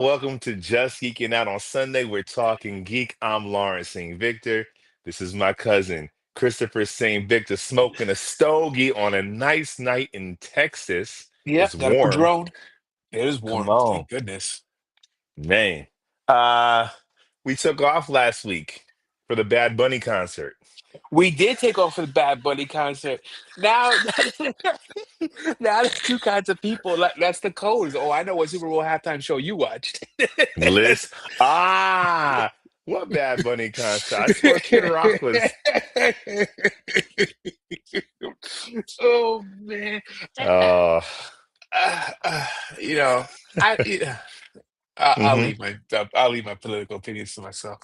Welcome to Just Geeking Out on Sunday. We're talking geek. I'm Lawrence St. Victor. This is my cousin, Christopher St. Victor, smoking a stogie on a nice night in Texas. It's Yep, got a warm. Padron. It is Come warm. on, Thank goodness. man. Uh, we took off last week for the Bad Bunny concert. We did take off for the Bad Bunny concert. Now, now there's two kinds of people. That's the codes. Oh, I know what Super Bowl halftime show you watched. List. What Bad Bunny concert? I swear Kid Rock was. Oh man, Uh, Uh, uh, you know, I I'll mhm. leave my political opinions to myself.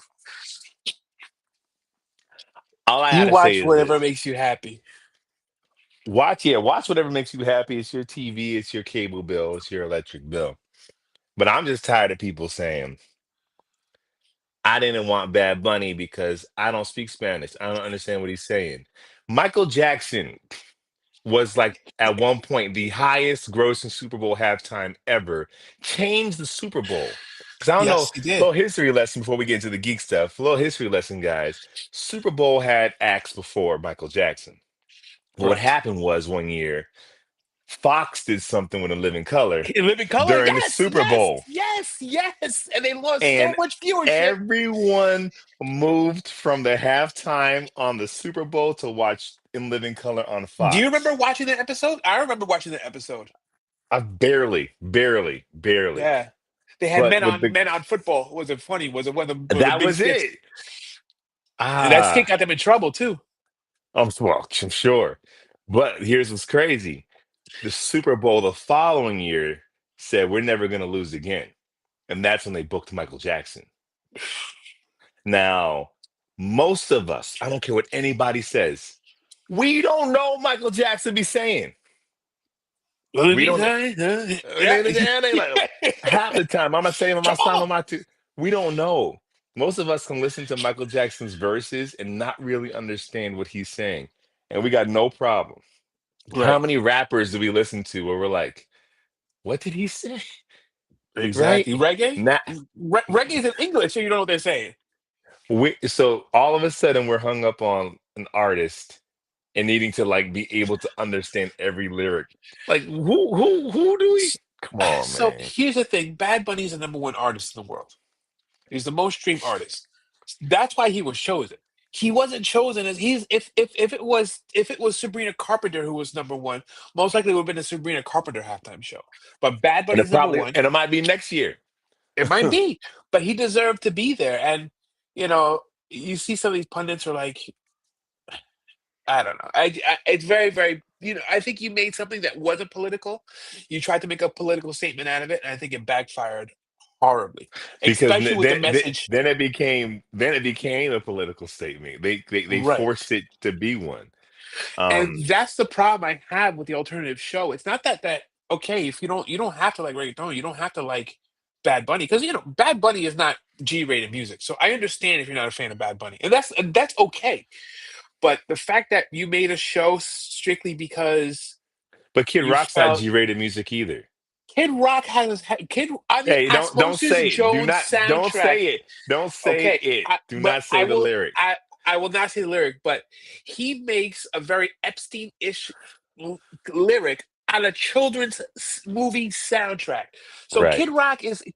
All I You gotta say watch is whatever this. makes you happy. Watch whatever makes you happy. It's your TV, it's your cable bill, it's your electric bill. But I'm just tired of people saying, I didn't want Bad Bunny because I don't speak Spanish. I don't understand what he's saying. Michael Jackson was like at one point the highest grossing Super Bowl halftime ever, changed the Super Bowl. Because I don't know, Yes, he did. little history lesson before we get into the geek stuff. A little history lesson, guys. Super Bowl had acts before Michael Jackson. What Correct. happened was one year, Fox did something with a living color In Living Color, during the yes, Super yes, Bowl, yes, yes. And they lost so and much viewership. everyone moved from the halftime on the Super Bowl to watch in living color on Do you Fox. remember watching that episode? I remember watching that episode. I barely. Yeah. They had But men with on the men on football. Was it funny? Was it one of the that big was skits? it. And that skit Ah, got them in trouble too. I'm sure. But here's what's crazy: the Super Bowl the following year said we're never going to lose again, and that's when they booked Michael Jackson. Now, most of us, I don't care what anybody says, we don't know Michael Jackson be saying. Let We me don't know. tell you, yeah. They like, half the time, I'm not saying my Come time, on. I'm not too. We don't know. Most of us can listen to Michael Jackson's verses and not really understand what he's saying. And we got no problem. How Right. many rappers do we listen to where we're like, what did he say? Right? Exactly. Reggae? Now, Reggae is in English, so you don't know what they're saying. so all of a sudden we're hung up on an artist and needing to like be able to understand every lyric. Like who do we? Come on, So man. here's the thing: Bad Bunny is the number one artist in the world. He's the most streamed artist. That's why he was chosen. He wasn't chosen as he's if it was Sabrina Carpenter who was number one, most likely it would have been a Sabrina Carpenter halftime show. But Bad Bunny's number one. And it might be next year. It might be, but he deserved to be there. And you know, you see some of these pundits are like, I don't know. It's very, very. I think you made something that wasn't political. You tried to make a political statement out of it, and I think it backfired horribly, Because especially with the message. then it became a political statement. They Right. forced it to be one. And Um, that's the problem I have with the alternative show. It's not that okay, if you don't have to like reggaeton, you don't have to like Bad Bunny because Bad Bunny is not G-rated music. So I understand if you're not a fan of Bad Bunny. And that's okay. But the fact that you made a show strictly because but Kid you Rock's not felt G-rated music either. Kid Rock has Kid I mean Hey, don't Osmosis say it. Jones Don't soundtrack. say it. Don't say Okay, it. Do but not say the lyric. I will not say the lyric, but he makes a very Epstein-ish lyric on a children's movie soundtrack. Right.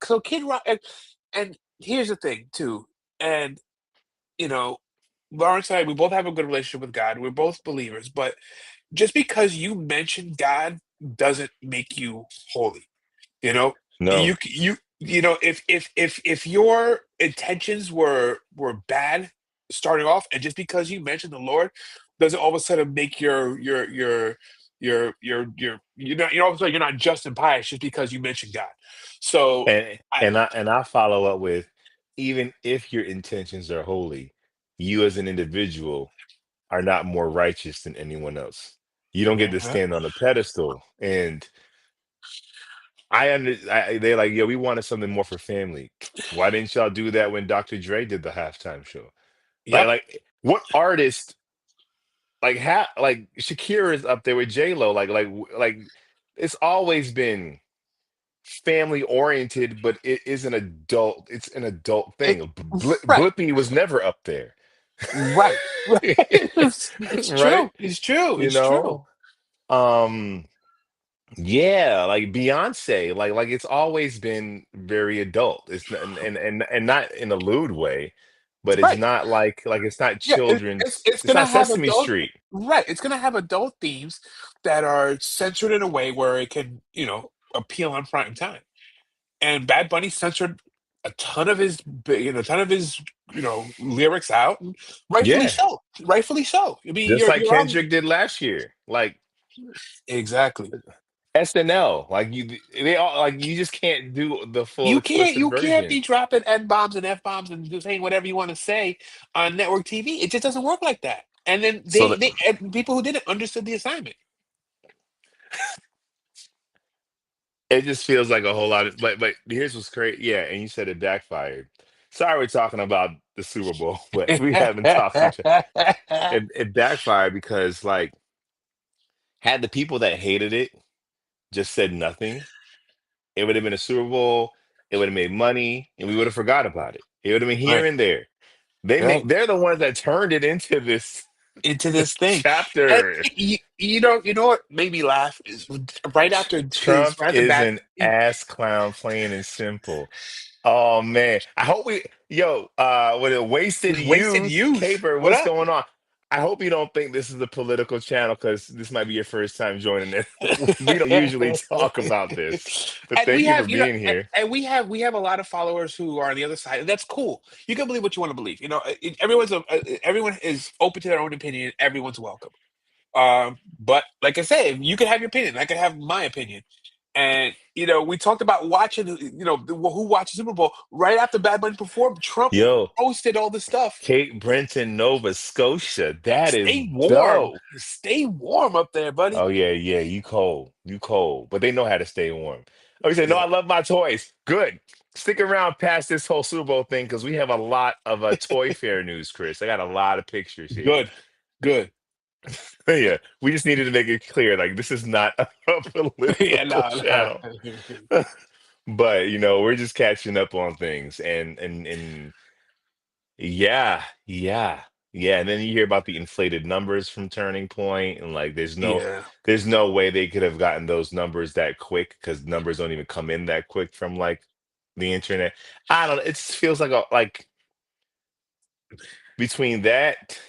So Kid Rock, and here's the thing too, and you know, Lawrence and I, we both have a good relationship with God. We're both believers, but just because you mention God doesn't make you holy. You know, No. if your intentions were bad starting off, and just because you mentioned the Lord, doesn't all of a sudden make you're all of a sudden you're not just and pious just because you mentioned God. So I And I follow up with, even if your intentions are holy, you as an individual are not more righteous than anyone else. You don't get to yeah, stand on a pedestal. And they're like, yo, we wanted something more for family. Why didn't y'all do that when Dr. Dre did the halftime show? yep. What artist like Shakira is up there with J Lo? It's always been family oriented, but it is an adult. It's an adult It, thing. right, Blippi was never up there, right, right. It's right? true. It's true. You It's true. know, um, yeah, like Beyonce, like it's always been very adult. It's not, and not in a lewd way, but it's Right. not like it's not Yeah, children's. it's It's gonna not have Sesame adult Street. right. It's gonna have adult themes that are censored in a way where it can, appeal on prime time. And Bad Bunny censored a ton of a ton of his, lyrics out, and rightfully Yeah, so. Rightfully so. I mean, just like you're on Kendrick did last year. Like exactly. SNL, like they all like you just can't do the full You can't explicit you can't version. be dropping N bombs and F bombs and just saying whatever you want to say on network TV. It just doesn't work like that. And then So that they and people who did it understood the assignment. it just feels like a whole lot of. But here's what's crazy. Yeah, and you said it backfired. Sorry, we're talking about the Super Bowl, but we haven't talked each. It backfired because like had the people that hated it just said nothing, it would have been a Super Bowl. It would have made money, and we would have forgot about it. It would have been here Right. and there. Right. They're the ones that turned it into this Into this thing. And chapter. you know what made me laugh is Trump right at the is bat. an ass clown, plain and simple. Oh man. I hope we with a wasted Wasted youth, youth. Caper, What what's up? going on? I hope you don't think this is a political channel because this might be your first time joining it. We don't usually talk about this. But And thank we you for have, being here. and we have a lot of followers who are on the other side, and that's cool. You can believe what you want to believe. Everyone is open to their own opinion. Everyone's welcome. But like I said, you can have your opinion. I can have my opinion. And we talked about watching. Who watched the Super Bowl right after Bad Bunny performed. Trump Yo, posted all this stuff. Cape Brenton, Nova Scotia. That is Stay warm. dope. Stay warm up there, buddy. Oh yeah, yeah, you cold. You cold. But they know how to stay warm. Oh, you say, no, Yeah. I love my toys. Good. Stick around past this whole Super Bowl thing because we have a lot of toy fair news, Chris. I got a lot of pictures here. Good. Good. Yeah, we just needed to make it clear, like this is not a Yeah. political No. No. channel. But we're just catching up on things and yeah, yeah, yeah. And then you hear about the inflated numbers from Turning Point, and like Yeah. there's no way they could have gotten those numbers that quick because numbers don't even come in that quick from like the internet. I don't know. It just feels like like between that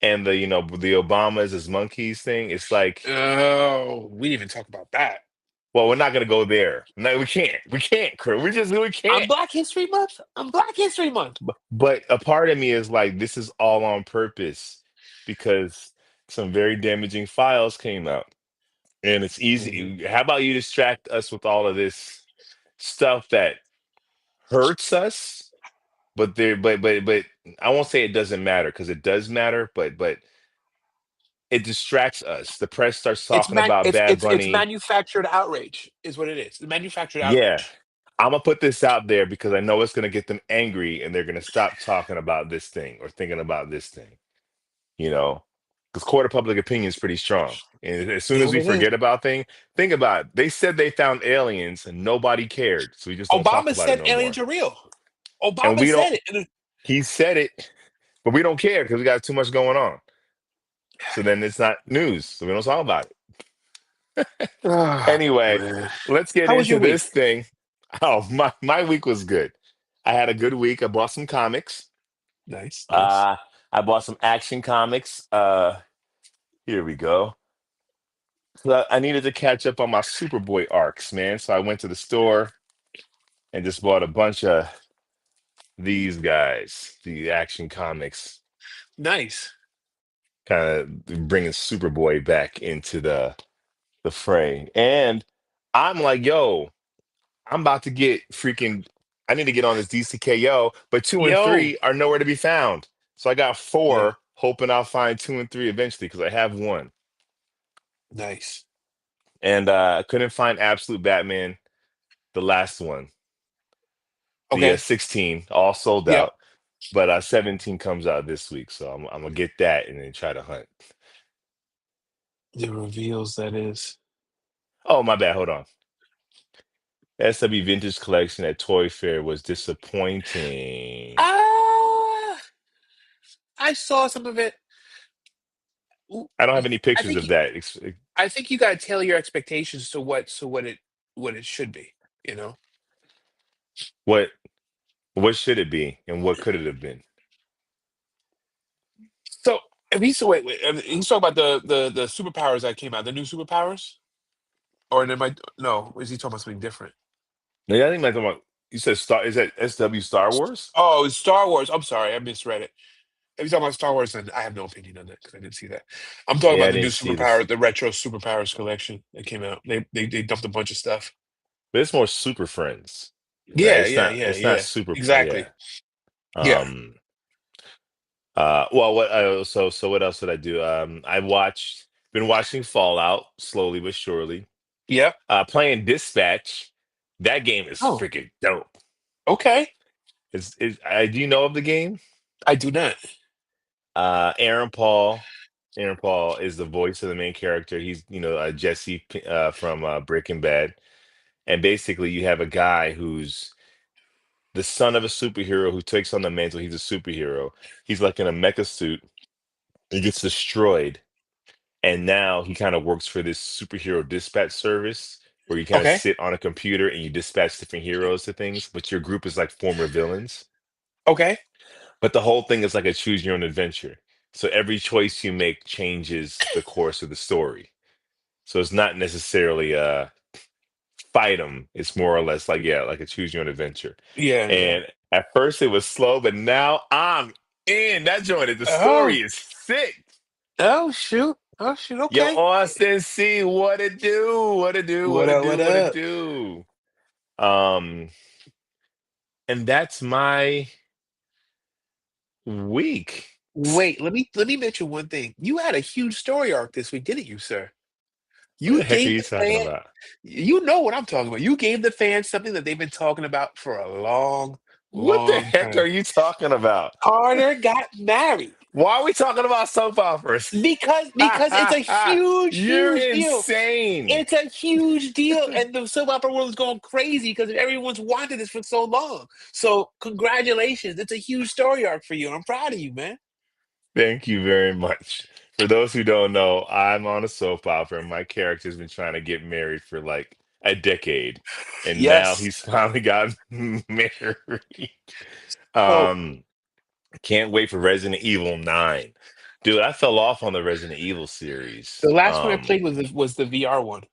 and the Obamas as monkeys thing, it's like, Oh, we didn't even talk about that. well, we're not gonna go there. No, we can't. We can't, Chris. We On can't. Black History Month? On Black History Month. But a part of me is like, this is all on purpose because some very damaging files came out. And it's Mhm. easy. How about you distract us with all of this stuff that hurts us? But I won't say it doesn't matter because it does matter, but it distracts us. The press starts talking about Bad It's Bunny. manufactured outrage, is what it is. The manufactured Yeah. outrage. I'm gonna put this out there because I know it's gonna get them angry and they're gonna stop talking about this thing or thinking about this thing. you know, because court of public opinion is pretty strong. And as soon Is as what we it is. forget about things, think about it. They said they found aliens and nobody cared. So we just don't talk Obama about it said no aliens more. are real. And Obama we don't, said it. And he said it, but we don't care because we got too much going on. So then it's not news. So we don't talk about it. oh, Anyway, man. let's get How was into your this week? thing. Oh, my week was good. I had a good week. I bought some comics. Nice, nice. Uh, I bought some action comics. Here we go. So I needed to catch up on my Superboy arcs, man. So I went to the store and just bought a bunch of these guys, the Action Comics, Nice. kind of bringing Superboy back into the fray. And I'm like, yo, I'm about to get freaking. I need to get on this DCKO, but two and Yo. three are nowhere to be found. So I got Yeah. four, hoping I'll find two and three eventually because I have one. Nice. And I couldn't find Absolute Batman, the last one, the Okay. 16, all sold Yep. out. But 17 comes out this week, so I'm gonna get that and then try to hunt. The reveals that is. Oh, my bad. Hold on. SW Vintage Collection at Toy Fair was disappointing. Ah, I saw some of it. Ooh, I don't have any I pictures think of that. I think you got to tailor your expectations to what it should be. You know. What what should it be, and what could it have been? So if he's so wait, he's talking about the superpowers that came out, the new superpowers, or there might no, is he talking about something different? No, I think like about you said Star is that SW Star Wars? Oh, it's Star Wars. I'm sorry, I misread it. If you're talking about Star Wars, then I have no opinion on that because I didn't see that. I'm talking Yeah, about I the new didn't see this, superpower, the retro superpowers collection that came out. They dumped a bunch of stuff. but it's more Super Friends, right? Yeah, yeah, yeah, It's not yeah. super. Exactly. Yeah. Yeah. Um. Well, what? So what else did I do? Been watching Fallout slowly but surely. Yeah. Playing Dispatch. That game is Oh, freaking dope. okay. Do you know of the game? I do not. Uh, Aaron Paul. Aaron Paul is the voice of the main character. He's, Jesse from Breaking Bad. And basically, you have a guy who's the son of a superhero who takes on the mantle. He's a superhero. He's like in a mecha suit. He gets destroyed. And now he kind of works for this superhero dispatch service where you kind of Okay. sit on a computer and you dispatch different heroes to things, but your group is like former villains. Okay. But the whole thing is like a choose your own adventure. So every choice you make changes the course of the story. So it's not necessarily a fight them. It's more or less like, yeah, like a choose your own adventure. Yeah, yeah. And at first it was slow, but now I'm in. That joint, the Oh, story is sick. oh shoot. Oh shoot. Yo, Okay. Austin C, what it do? What it do? What What it up? do? What What it up? do? Um, and that's my week. Wait, let me mention one thing. You had a huge story arc this week, didn't you, sir? What You the heck are gave you the talking fan, about? you know what I'm talking about. You gave the fans something that they've been talking about for a long, What the long heck time. are you talking about? Carter got married Why are we talking about soap operas? because it's a huge, You're huge deal. insane. It's a huge deal, and the soap opera world is going crazy because everyone's wanted this for so long. So, congratulations! It's a huge story arc for you. I'm proud of you, man. Thank you very much. For those who don't know, I'm on a soap opera and my character's been trying to get married for like a decade. And now Yes. he's finally got married. So Um, can't wait for Resident Evil 9. Dude, I fell off on the Resident Evil the series. last one I played was the VR one.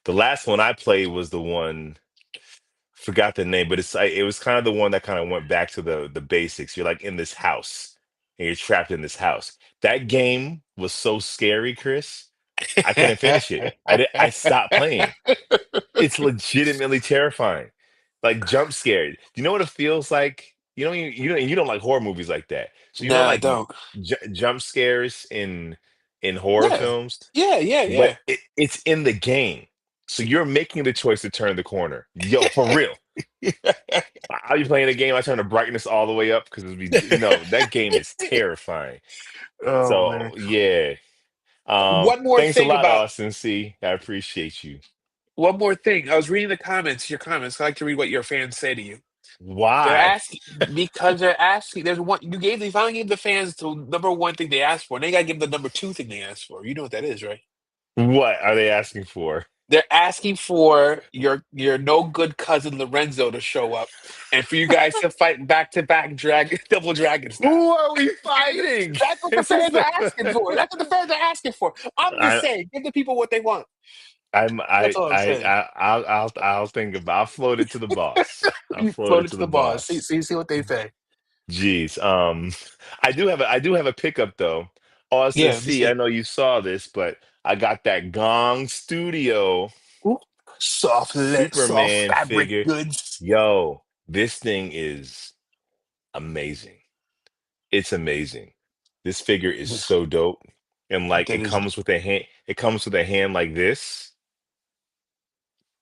The last one I played was the one, forgot the name, but it was kind of the one that kind of went back to the basics. You're like in this house and you're trapped in this house. That game was so scary, Chris. I couldn't finish it. I stopped playing. It's legitimately terrifying. Like jump scared. Do you know what it feels like? You don't like horror movies like that. So Nah, I like don't. jump scares in horror Yeah, films, yeah, yeah, but yeah. it's in the game. So you're making the choice to turn the corner. Yo, for real. I'll be playing the game. I turn the brightness all the way up because it'd be, that game is terrifying. Oh man. So yeah. One more Thanks a thing lot, about Austin C. I appreciate you. one more thing. I was reading the comments, your comments. I like to read what your fans say to you. They're Why? asking because they're asking. There's one you finally gave the fans the number one thing they asked for, and they gotta give them the number two thing they asked for. You know what that is, right? What are they asking for? They're asking for your no good cousin Lorenzo to show up, and for you guys to fight back to back dragon double dragon style. Who are we fighting? That's what the This is fans are the asking for. That's what the fans are asking for. I'm just I saying, give the people what they want. I'm That's all I'm saying. I'll think about I'll float it to the boss. I'll You float float it it to to the the boss. See, boss. see what they say. Jeez. I do have a pickup though. Austin Yeah, let me C, I see. know you saw this, but I got that Gong Studio Ooh, soft Superman fabric figure. goods. Yo, this thing is amazing. It's amazing. This figure is so dope. And like That is it comes with a hand like this,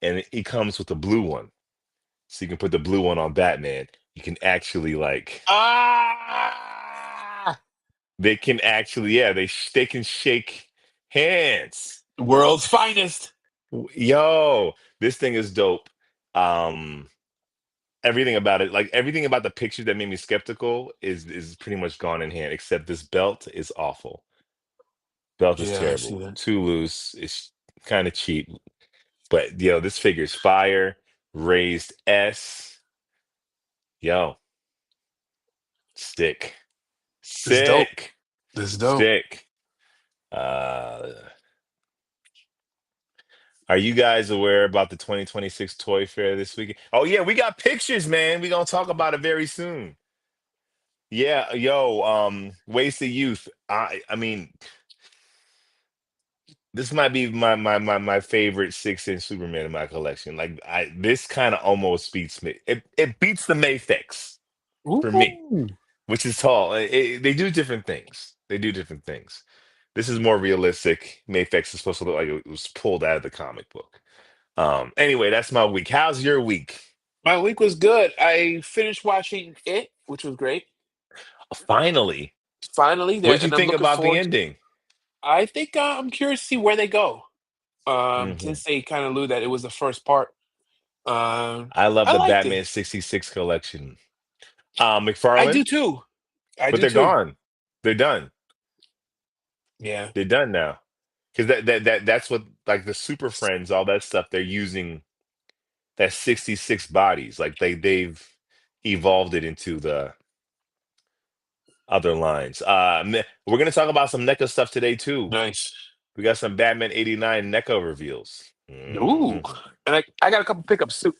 and it comes with a blue one. So you can put the blue one on Batman. You can actually like ah they can actually, yeah, they can shake hands. world's finest. Yo, this thing is dope. Um, everything about it, like everything about the picture that made me skeptical, is pretty much gone in hand. Except this belt is awful. Belt is Yeah, I see terrible. that. Too loose. It's kind of cheap. But yo, this figure's fire. Raised S. Yo, stick. This is dope. Sick. This is dope. Stick. Uh, are you guys aware about the 2026 Toy Fair this weekend? Oh yeah, we got pictures, man. We gonna talk about it very soon. Yeah, yo, Wasted Youth. I mean, this might be my favorite 6-inch Superman in my collection. Like this kind of almost beats me. It beats the Mafex for me, Ooh. which is tall. They do different things. They do different things. This is more realistic. Mafex is supposed to look like it was pulled out of the comic book. Anyway, that's my week. How's your week? My week was good. I finished watching it, which was great. Finally, Finally, what there, did you and I'm think looking about the forward to. ending? I think I'm curious to see where they go. Hmm. Since they kind of knew that it was the first part. I love I the liked it. Batman 66 collection. I do McFarlane, too. I but do they're too. gone. They're done. Yeah. They're done now. Because that's what, like, the Super Friends, all that stuff. They're using that 66 bodies. Like they've evolved it into the other lines. We're gonna talk about some NECA stuff today too. Nice. We got some Batman '89 NECA reveals. Ooh. Mhm. And I got a couple pickups too.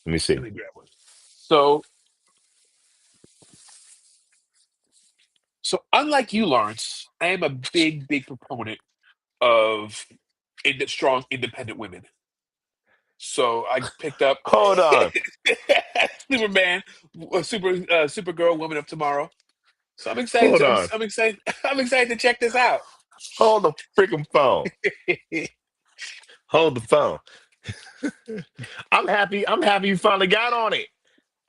Let me see. Let me grab one. So so unlike you, Lawrence, I am a big proponent of strong independent women. So I picked up Hold on. Superman, Supergirl, Woman of Tomorrow. So I'm excited. Hold on. I'm excited. I'm excited to check this out. Hold the freaking phone. Hold the phone. I'm happy. I'm happy you finally got on it.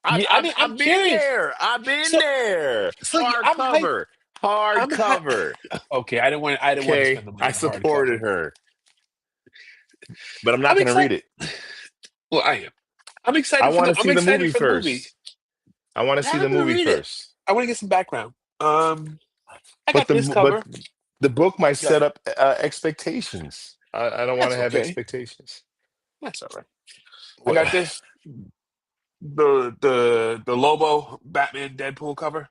I've Yeah, I I've mean, I'm I've been curious. there. I've been So, there. yeah, I'm hyped. Hardcover. I'm hyped. Hardcover. Okay, I didn't want to Okay. spend the money I on hardcover. supported her, but I'm not I'm gonna read excited. it. Well, I am. I'm I excited for want the. to I'm see the excited movie for the movie. first. I want to see the I'm gonna movie read it. first. I want to get some background. I But got the this but cover. the book might Got set up expectations. I don't want to That's have okay. expectations. That's all right. I What? got this the Lobo Batman Deadpool cover.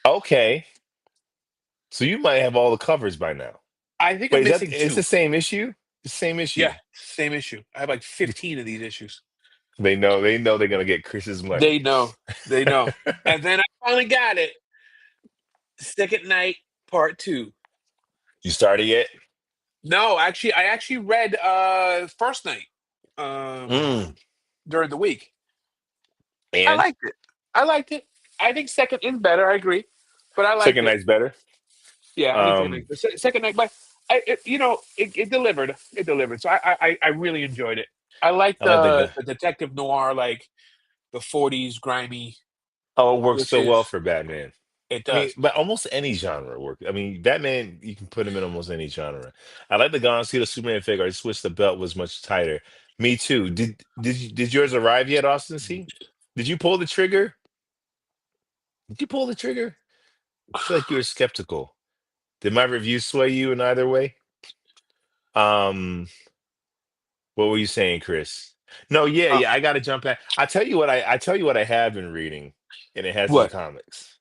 Okay, so you might have all the covers by now. I think I'm Wait, is that missing it's the two. same issue? The same issue. Yeah, same issue. I have like 15 of these issues. They know they're gonna get Chris's money. They know. They know. And then I finally got it. Second Night Part Two. You started yet? No, actually, I actually read First Night um Mm. during the week. I And liked it. I liked it. I think second is better. I agree, but I liked second it. night's better. Yeah, I think second Um, night. Second night, but it delivered. It delivered. So I really enjoyed it. I like I like the guy. the detective noir, like the '40s grimy, Oh, it works which so well is for Batman. it I mean, does. but almost any genre work. I mean, Batman, you can put him in almost any genre. I like the Gone See the Superman figure. I just wish the belt was much tighter. Me too. Did yours arrive yet, Austin C? Did you pull the trigger? Did you pull the trigger? I feel like you were skeptical. Did my review sway you in either way? Um, what were you saying, Chris? No, yeah, Uh, yeah. I gotta jump back. I tell you what I have been reading, and it has to do with what comics.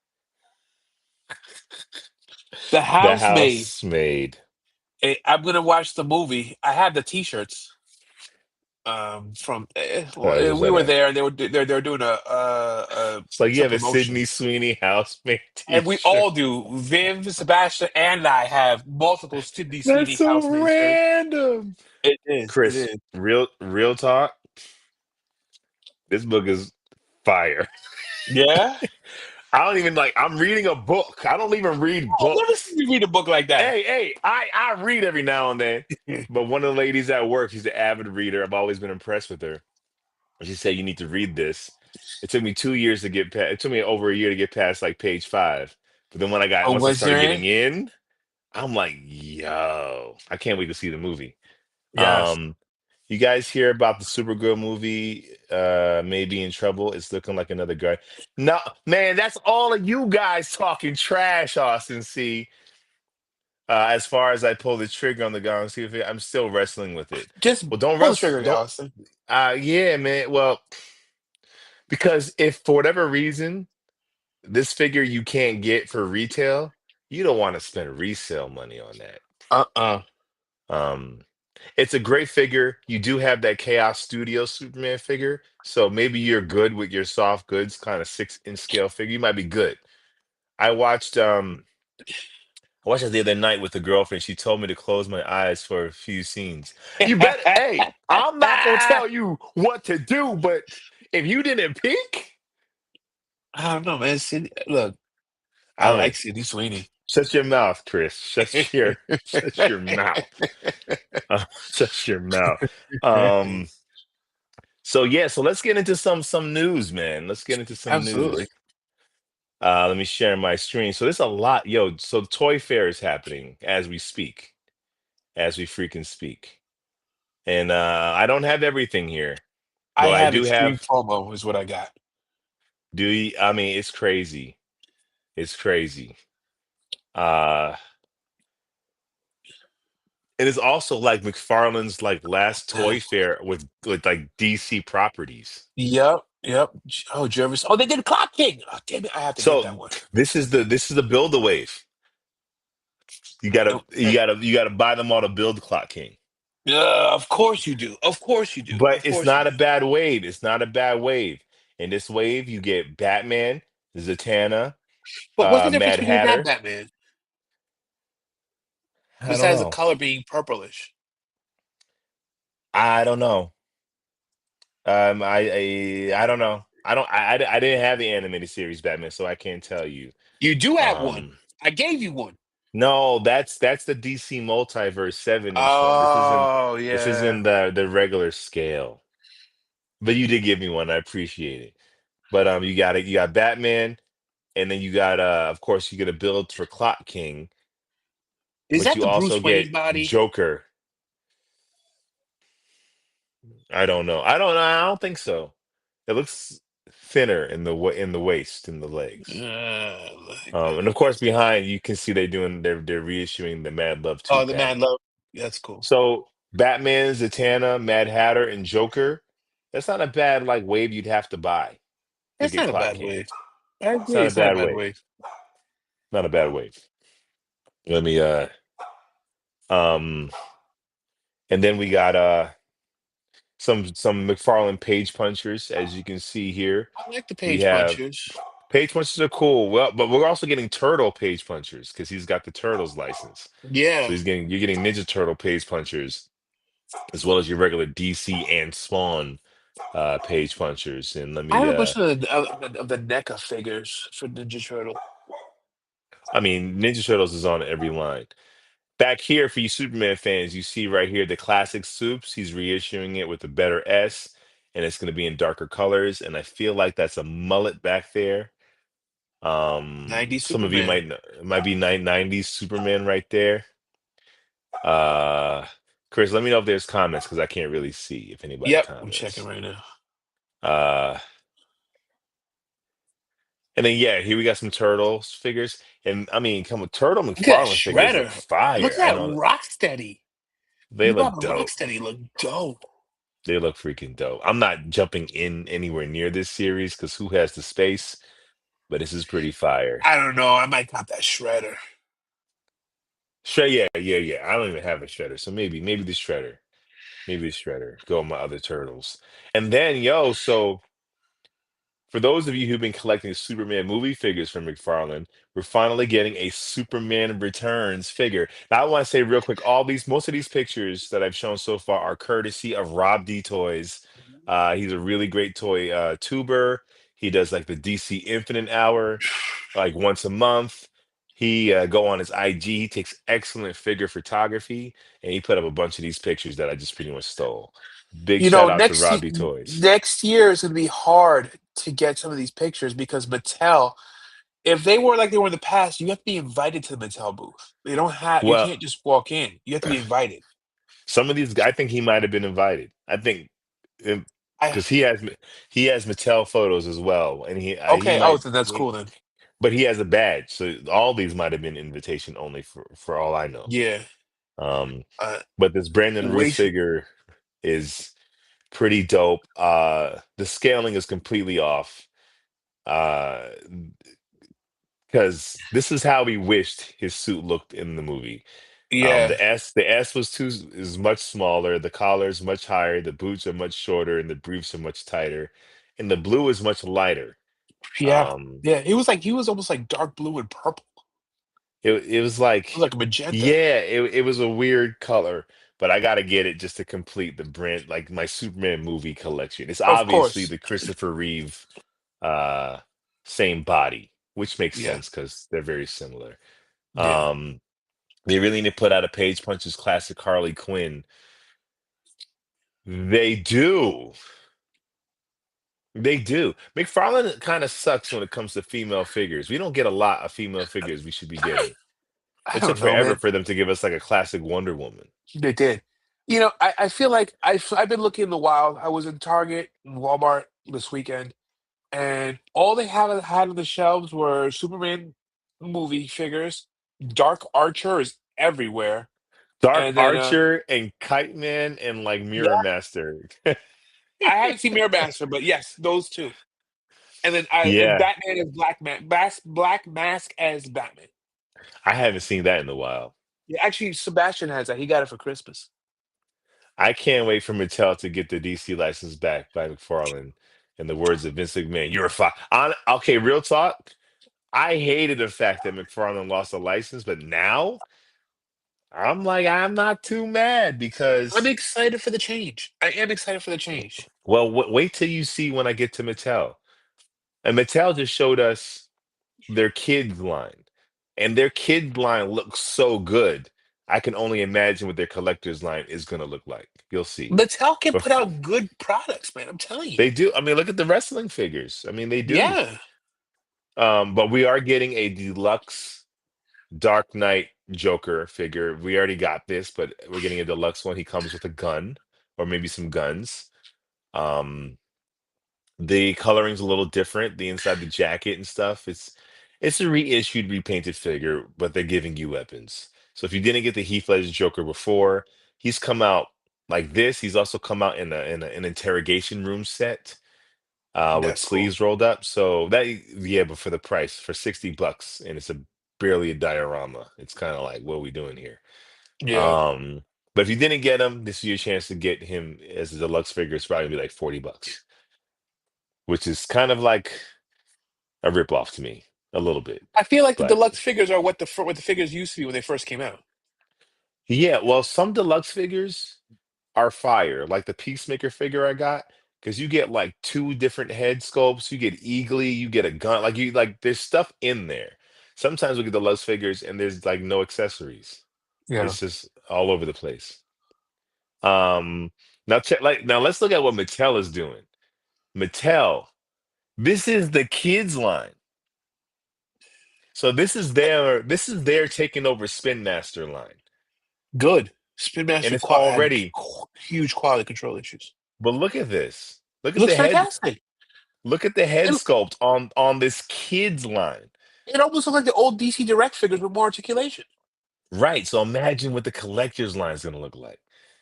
the The housemaid? Housemaid. I'm gonna watch the movie. I have the T-shirts. From Where's we that were at? there. They were doing It's like you some have a promotion. Sydney Sweeney Housemaid And we T-shirt. all do. Viv, Sebastian, and I have multiple Sydney That's Sweeney so housemaid shirts. random. It is. It Chris, is. real talk. This book is fire. Yeah. I don't even like. I'm reading a book. I don't even read Oh, never books. seen you read a book like that. Hey, I read every now and then. But one of the ladies at work, she's an avid reader. I've always been impressed with her. She said you need to read this. It took me 2 years to get past. It took me over a year to get past like page five. But then Oh, once I was you're started getting in? in, I'm like, yo, I can't wait to see the movie. Yes. Um, you guys hear about the Supergirl movie? May be in trouble. It's looking like another guy. No, man, that's all of you guys talking trash, Austin. See, as far as I pull the trigger on the gun, see if I'm still wrestling with it. Just Well, don't pull the wrestle. trigger, Don't. Allison. Yeah, man. Well, because if for whatever reason this figure you can't get for retail, you don't want to spend resale money on that. Uh-uh. Um, it's a great figure. You do have that Chaos Studio Superman figure, so maybe you're good with your soft goods, kind of 6-inch scale figure. You might be good. I watched I watched it the other night with a girlfriend. She told me to close my eyes for a few scenes. You better, hey, I'm not gonna tell you what to do, but if you didn't peek, I don't know, man. Sydney, look, I I like mean, Sydney Sweeney. shut your mouth, Chris. Shut your mouth. Shut your mouth. Um, so yeah, so let's get into some news, man. Let's get into some Absolutely. news. Let me share my screen. So there's a lot, yo. So Toy Fair is happening as we speak, as we freaking speak. And I don't have everything here. I Well, I have do extreme have. FOMO, is what I got. Do you, I mean, it's crazy. It's crazy. Uh, it is also like McFarlane's like last Toy Fair with like DC properties. Yep, yep. Oh, Jervis. Oh, they did Clock King. Oh, damn it. I have to get that So one. this is the build a wave. You gotta you Okay. gotta you gotta buy them all to build Clock King. Yeah, of course you do. Of course you do. But Of it's course you not a do. bad wave. It's not a bad wave. In this wave, you get Batman, Zatanna, But what's the difference Mad between that Hatter. Batman, I don't besides the know. color being purplish? I don't know. I don't know. I didn't have the animated series Batman, so I can't tell you. You do have one. Um, I gave you one. no, that's the DC Multiverse 7-inch one. Oh, This yeah. isn't the regular scale. But you did give me one. I appreciate it. But you got it. You got Batman, and then you got of course you get a build for Clock King, Is but that you the also Bruce get Wayne body? Joker. I don't know. I don't know. I don't think so. It looks thinner in in the waist and the legs. Like, And of course, behind you can see they're reissuing the Mad Love two oh, the Mad pack. Love. That's cool. So Batman, Zatanna, Mad Hatter, and Joker. That's not a bad like wave you'd have to buy to It's get not a Clock bad King. wave. I It's agree. not a It's not a bad bad wave. wave. Not a bad wave. Let me um and then we got some McFarlane page punchers, as you can see here. I like the We page have punchers. page punchers are cool. Well, but we're also getting turtle page punchers because he's got the turtles license. So Yeah. you're getting Ninja Turtle page punchers as well as your regular DC and Spawn page punchers. And let I me have a bunch of the NECA figures for Ninja Turtle. I mean Ninja Turtles is on every line. Back here for you Superman fans, you see right here the classic soups. He's reissuing it with a better S, and it's going to be in darker colors. And I feel like that's a mullet back there. 90s Some of you Superman. might be 90s Superman right there. Uh, Chris, let me know if there's comments because I can't really see if anybody Yep, I'm checking comments. right now. Uh, and then yeah, here we got some turtles figures, and I mean, come on, Turtle Look at that McFarlane figures look Shredder. Look fire. at I that know Rocksteady. they You bought look a dope. Rocksteady. Look dope. They look freaking dope. I'm not jumping in anywhere near this series because who has the space? But this is pretty fire. I don't know. I might cop that Shredder. Yeah. I don't even have a shredder, so maybe the shredder, maybe the shredder. Go on my other turtles, and then yo, so for those of you who've been collecting Superman movie figures from McFarlane, we're finally getting a Superman Returns figure. Now, I want to say real quick, most of these pictures that I've shown so far are courtesy of Rob D Toys. He's a really great toy tuber. He does like the DC Infinite Hour, like once a month. He go on his IG. He takes excellent figure photography, and he put up a bunch of these pictures that I just pretty much stole. Big You know, shout out to Rob D Toys. next year is going to be hard to get some of these pictures because Mattel, if they were like they were in the past, you have to be invited to the Mattel booth. They don't have, you Well, can't just walk in. You have to be invited. Some of these, I think he might have been invited. I think I because he has Mattel photos as well, and he okay. Oh, might, then that's cool then. but he has a badge, so all these might have been invitation only for all I know. Yeah. Um, Uh, but this Brandon Ruth Wait. figure is pretty dope. The scaling is completely off. Uh, because this is how he wished his suit looked in the movie. Yeah. The S is much smaller, the collar is much higher, the boots are much shorter, and the briefs are much tighter, and the blue is much lighter. Yeah. Um, Yeah. He was almost like dark blue and purple. it was It was like, like a magenta. yeah, it was a weird color, but I gotta get it just to complete the brand, like my Superman movie collection. It's Of obviously course. the Christopher Reeve, uh, same body, which makes Yeah. sense because they're very similar. Yeah. Um, they really need to put out a Page Punches classic Harley Quinn. They do. They do. McFarlane kind of sucks when it comes to female figures. We don't get a lot of female figures we should be I getting. I It took don't know, forever man. for them to give us like a classic Wonder Woman. They did. I feel like I've been looking in the wild. I was in Target and Walmart this weekend, and all they had on the shelves were Superman movie figures. Dark Archer is everywhere, Dark and then Archer and Kite Man and like Mirror yeah, Master. I haven't seen Mirror Master, but yes, those two. And then Yeah, Batman as Black Mask as Batman. I haven't seen that in a while. Yeah, actually, Sebastian has that. He got it for Christmas. I can't wait for Mattel to get the DC license back by McFarlane. In the words of Vince McMahon, you're a fuck. Okay, real talk. I hated the fact that McFarlane lost a license, but now I'm like, I'm not too mad I'm because, excited for the change. I am excited for the change. well, wait till you see when I get to Mattel. And Mattel just showed us their kids line, and their kids line looks so good. I can only imagine what their collector's line is going to look like. You'll see. Mattel can But put out good products, man. I'm telling you. they do. I mean, look at the wrestling figures. I mean, they do. Yeah, But we are getting a deluxe Dark Knight Joker figure. We already got this, but we're getting a deluxe one. He comes with a gun or maybe some guns. Um, the coloring's a little different. The inside the jacket and stuff. It's a reissued, repainted figure, but they're giving you weapons. So if you didn't get the Heath Ledger Joker before, he's come out like this. He's also come out in an interrogation room set with that's cool. sleeves rolled up. So that, yeah, but for the price, for $60, and it's a barely a diorama. It's kind of like, what are we doing here? Yeah. Um, but if you didn't get him, this is your chance to get him as a deluxe figure. It's probably gonna be like $40, which is kind of like a ripoff to me, a little bit. I feel like the But deluxe figures are what the figures used to be when they first came out. yeah, well, some deluxe figures are fire, like the Peacemaker figure I got, because you get like two different head sculpts, you get eagly, you get a gun, like you like there's stuff in there. Sometimes we get deluxe figures and there's like no accessories. Yeah. It's just all over the place. Um, now check like now let's look at what Mattel is doing. Mattel, this is the kids line. So this is their taking over Spin Master line. Good. Spin And Master it's had already, huge quality control issues. but look at this. Look It at looks the head. fantastic. Look at the head It, sculpt on this kids line. it almost looks like the old DC Direct figures with more articulation. Right. So imagine what the collector's line is gonna look like.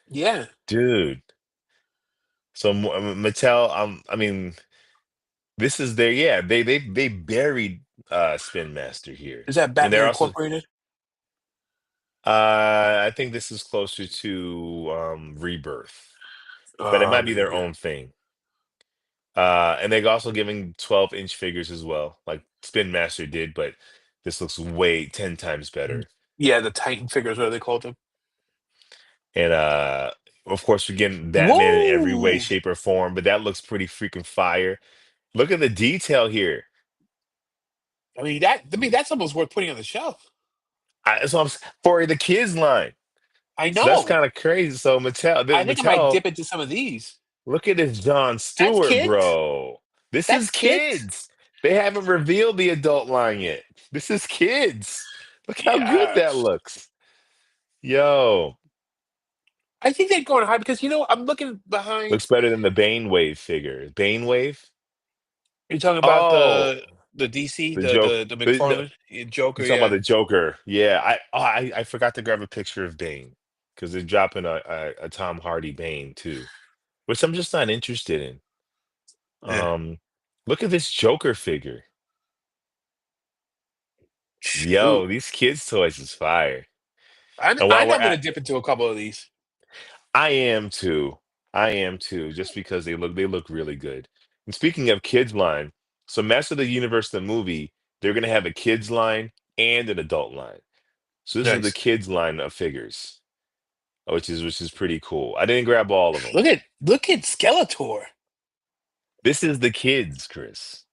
Yeah. Dude. So Mattel, I mean, this is their, yeah, they buried Spin Master here. Is that And Batman they're also Incorporated? I think this is closer to Rebirth, but it might be Maybe, their yeah. own thing. And they're also giving 12-inch figures as well, like Spin Master did, but this looks way 10 times better. Yeah, the Titan figures, what are they called them? And of course we're getting Batman in every way, Whoa! shape, or form, but that looks pretty freaking fire. Look at the detail here. That's almost worth putting on the shelf. So for the kids line. I So that's know. kind of crazy. So I think I might Mattel, dip into some of these. look at this John That's Stewart, kids. bro. This That's is kids. kids. They haven't revealed the adult line yet. This is kids. Look how good that Yes. looks. Yo, I think they're going high because I'm looking behind. Looks better than the Bane Wave figure. Bane Wave? You're talking about Oh, the DC, the joke. the No, McFarlane Joker, you're talking about yeah. the Joker. Yeah, I forgot to grab a picture of Bane because they're dropping a Tom Hardy Bane too, which I'm just not interested in. Yeah. Um, Look at this Joker figure. Shoot. Yo, these kids' toys is fire. I And I while know we're I'm gonna at, dip into a couple of these. I am too. I am too, just because they look really good. And speaking of kids line, so Master of the Universe, the movie, they're gonna have a kids line and an adult line. So this is the Nice. kids line of figures, which is pretty cool. I didn't grab all of them. Look at Skeletor. This is the kids, Chris.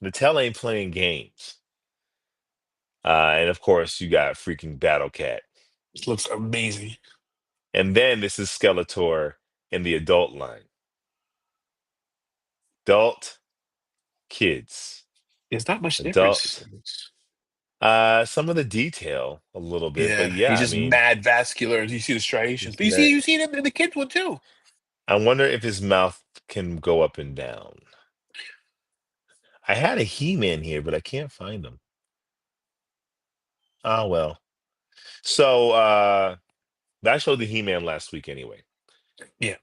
Mattel ain't playing games. And of course, you got freaking Battle Cat. This looks amazing. And then this is Skeletor in the adult line. Adult, kids. There's not much difference. Adult. Some of the detail a little bit, but Yeah, yeah, he's I just mean, mad vascular. You see the striations, it's but you see them in the kids one too. I wonder if his mouth can go up and down. I had a He-Man here, but I can't find him. Oh well. So I showed the He-Man last week anyway. Yeah,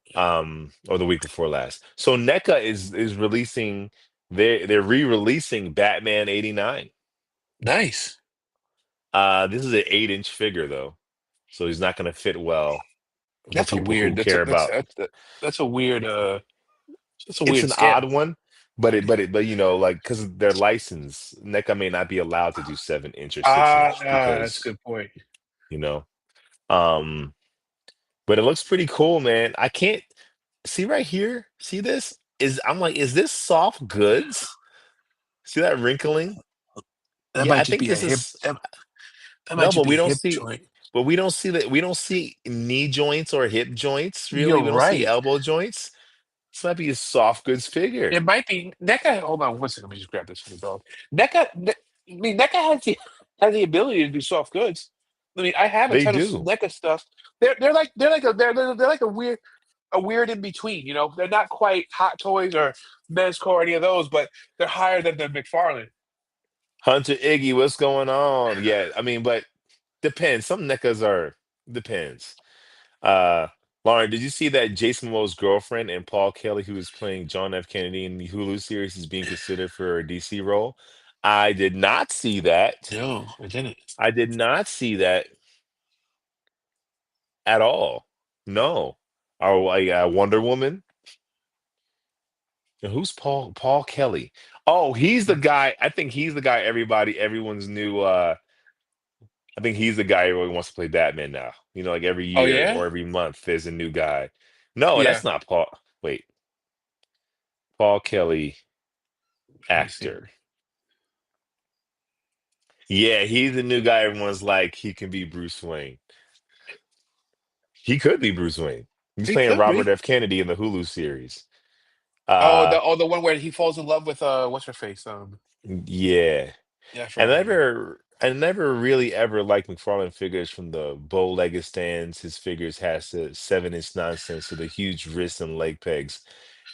Or the week before last. So NECA is releasing they're re-releasing Batman 89. nice. This is an 8-inch figure though. So he's not gonna fit well for That's a people who weird. care about That's a weird. That's a it's weird an odd scale. one, but like because of their license, NECA may not be allowed to do 7 inch or 6 inch That's a because good point. you know. Um, but it looks pretty cool, man. I can't see right here. See this? I'm like, is this soft goods? See that wrinkling? That Yeah, might I just think be a this hip. is That might no, just but be we a don't hip see joint. we don't see knee joints or hip joints, really. You're We don't see right. elbow joints. This might be a soft goods figure. It might be NECA. Hold on one second. Let me just grab this for the dog. NECA. I mean, NECA has the ability to do soft goods. I mean, I have a They ton of do. NECA stuff. They're like a weird in between. They're not quite Hot Toys or Mezco or any of those, but they're higher than the McFarlane. Hunter Iggy, what's going on? Yeah, I mean, but depends. Some NECAs are depends. Uh Lauren, did you see that Jason Momoa's girlfriend and Paul Kelly, who is playing John F. Kennedy in the Hulu series, is being considered for a DC role? I did not see that. No, I didn't. I did not see that at all. No. Or like Wonder Woman. And who's Paul Kelly? Oh, he's the guy. I think he's the guy everyone's new I think he's the guy everyone wants to play Batman now. Like every Oh year yeah, or every month there's a new guy. No, yeah. that's not Paul. Wait, Paul Kelly, Let me see. actor. Yeah, he's the new guy everyone's like, he can be Bruce Wayne. He could be Bruce Wayne. He's He playing could Robert be. F. Kennedy in the Hulu series. Oh, Uh the one where he falls in love with what's her face? yeah. Yeah, I And forgot her name. I never really ever liked McFarlane figures from the bow-legged stands. His figures has the 7-inch nonsense, so the huge wrists and leg pegs,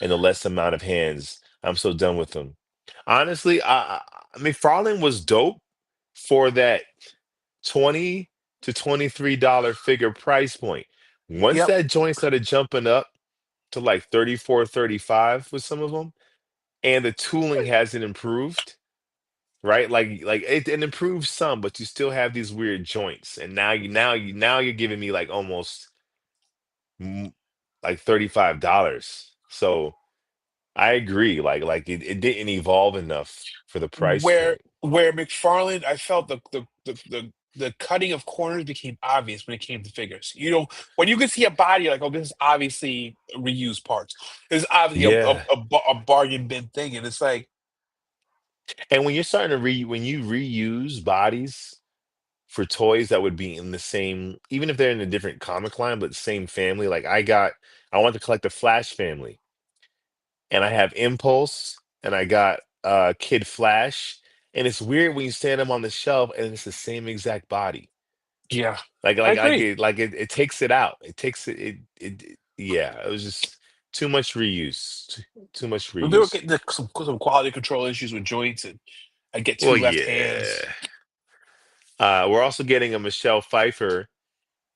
and the less amount of hands. I'm so done with them. Honestly, McFarlane was dope for that 20 to $23 figure price point. Once Yep. that joint started jumping up to like 34, 35 with some of them, and the tooling hasn't improved, right? Like it improves some, but you still have these weird joints. And now you're giving me like almost mm, like $35. So I agree. Like it didn't evolve enough for the price where point. where McFarlane, I felt the cutting of corners became obvious when it came to figures. When you could see a body, you're like, oh, this is obviously reused parts. This is obviously Yeah. a bargain bin thing, and it's like, And when you're starting to when you reuse bodies for toys that would be in the same, even if they're in a different comic line, but same family, like I want to collect the Flash family. And I have Impulse and I got Kid Flash. And it's weird when you stand them on the shelf and it's the same exact body. Yeah, Like I like like agree. it like it takes it out. It takes yeah, it was just too much reuse. Too much We were reuse. getting some quality control issues with joints, and I get two Well, left yeah. hands. We're also getting a Michelle Pfeiffer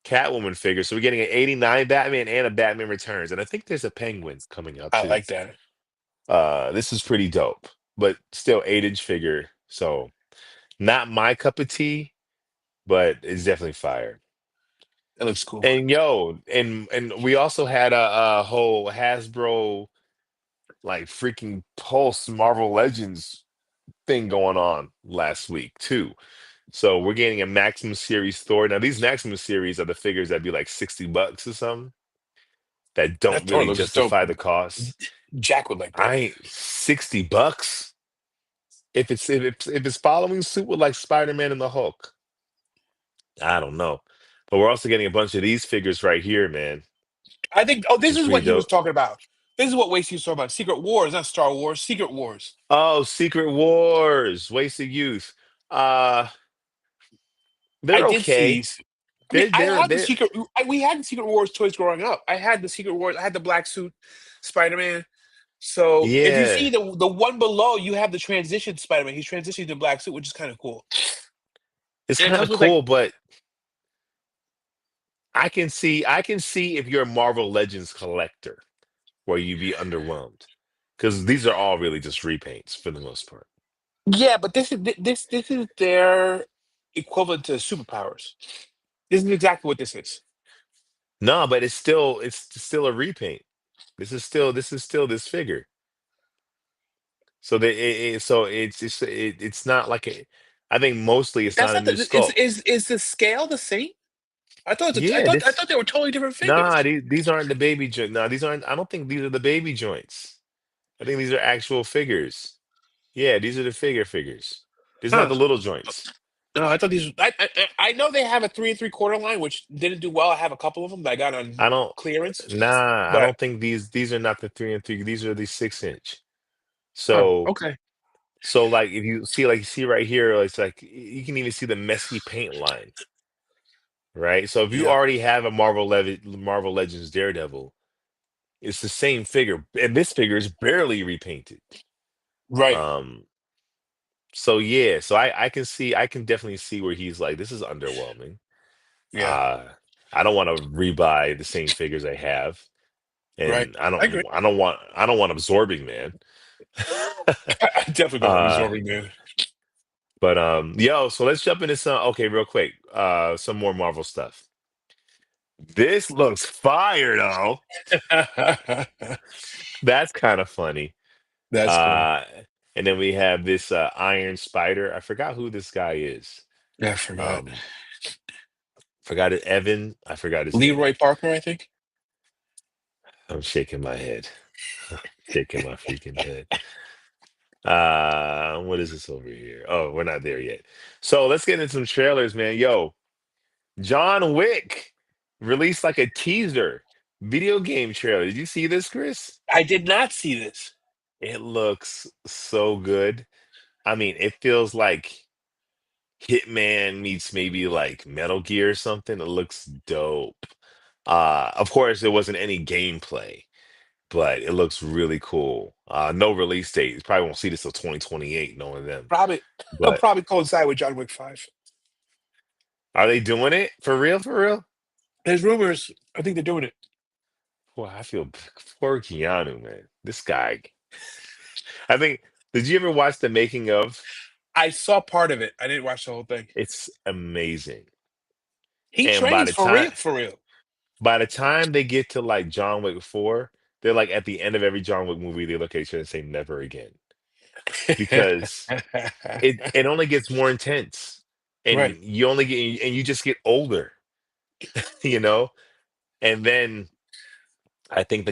Catwoman figure. So we're getting an 89 Batman and a Batman Returns. And I think there's a Penguin coming out I too. like that. This is pretty dope, but still 8-inch figure. So not my cup of tea, but it's definitely fire. It looks cool. And yo, and we also had a whole Hasbro like freaking Pulse Marvel Legends thing going on last week too. So we're getting a Maximum Series Thor. Now these Maximum Series are the figures that be like $60 or something that don't That Thor really looks dope. justify the cost. Jack would like that. I ain't $60 if it's following suit with like Spider-Man and the Hulk. I don't know. But we're also getting a bunch of these figures right here, man, I think. Oh, which this is is pretty what he was dope. talking about. This is what Wasty was talking about. Secret Wars, not Star Wars. Secret Wars. Oh, Secret Wars, Wasted Youth. Uh, I they're did see okay. these. I mean, They're I they're had the they're Secret. We had the Secret Wars toys growing up. I had the Secret Wars. I had the black suit, Spider-Man. So if you see yeah. the one below, you have the transition Spider-Man. He's transitioning to black suit, which is kind of cool. It's And it kind comes of with like, cool, but I can see if you're a Marvel Legends collector where you'd be underwhelmed. Because these are all really just repaints for the most part. yeah, but this is their equivalent to superpowers. This is exactly what this is. No, but it's still a repaint. This is still this figure. So it's not like I think mostly it's That's not a not new the is sculpt. is the scale the same? Yeah, I this thought they were totally different nah, figures. these aren't the baby joint. Nah, these aren't. I don't think these are the baby joints. I think these are actual figures. Yeah, these are the figures. These are not Huh. the little joints. No, I thought these. I know they have a 3 3/4 line, which didn't do well. I have a couple of them that I got on I don't. clearance, Nah, I but don't think these are not the 3 and 3. These are the 6-inch. huh, So okay, like if you see right here, it's like you can even see the messy paint line, right? So if you yeah, already have a Marvel Legends Daredevil, it's the same figure, and this figure is barely repainted. right, Um, so yeah, so I can definitely see where he's like, this is underwhelming. yeah, Uh, I don't want to rebuy the same figures I have, right. and I I agree. don't I don't want I don't want Absorbing Man. I definitely don't want uh, absorbing man. but yo, so let's jump into some okay, real quick. Some more Marvel stuff. This looks fire though. That's kind of funny. That's cool. Uh, and then we have this Iron Spider. I forgot who this guy is. Yeah, I forgot. Um, forgot it. Evan. I forgot his name. Leroy Parker, I think. I'm shaking my head. Shaking my freaking head. What is this over here? Oh, we're not there yet. So let's get into some trailers, man. Yo, John Wick released like a teaser video game trailer. Did you see this, Chris? I did not see this. It looks so good. I mean, it feels like Hitman meets maybe like Metal Gear or something. It looks dope. Of course, there wasn't any gameplay, but it looks really cool. No release date. You probably won't see this till 2028, knowing them. Probably, it'll But probably coincide with John Wick 5. are they doing it for real? For real? There's rumors. I think they're doing it. Well, I feel poor Keanu, man. This guy. I think. Did you ever watch the making of? I saw part of it. I didn't watch the whole thing. It's amazing. He And by trains the for real, time for real. by the time they get to like John Wick 4, they're like at the end of every John Wick movie, they look at each other and say never again. Because it only gets more intense. Right. And you just get older, you know? And then I think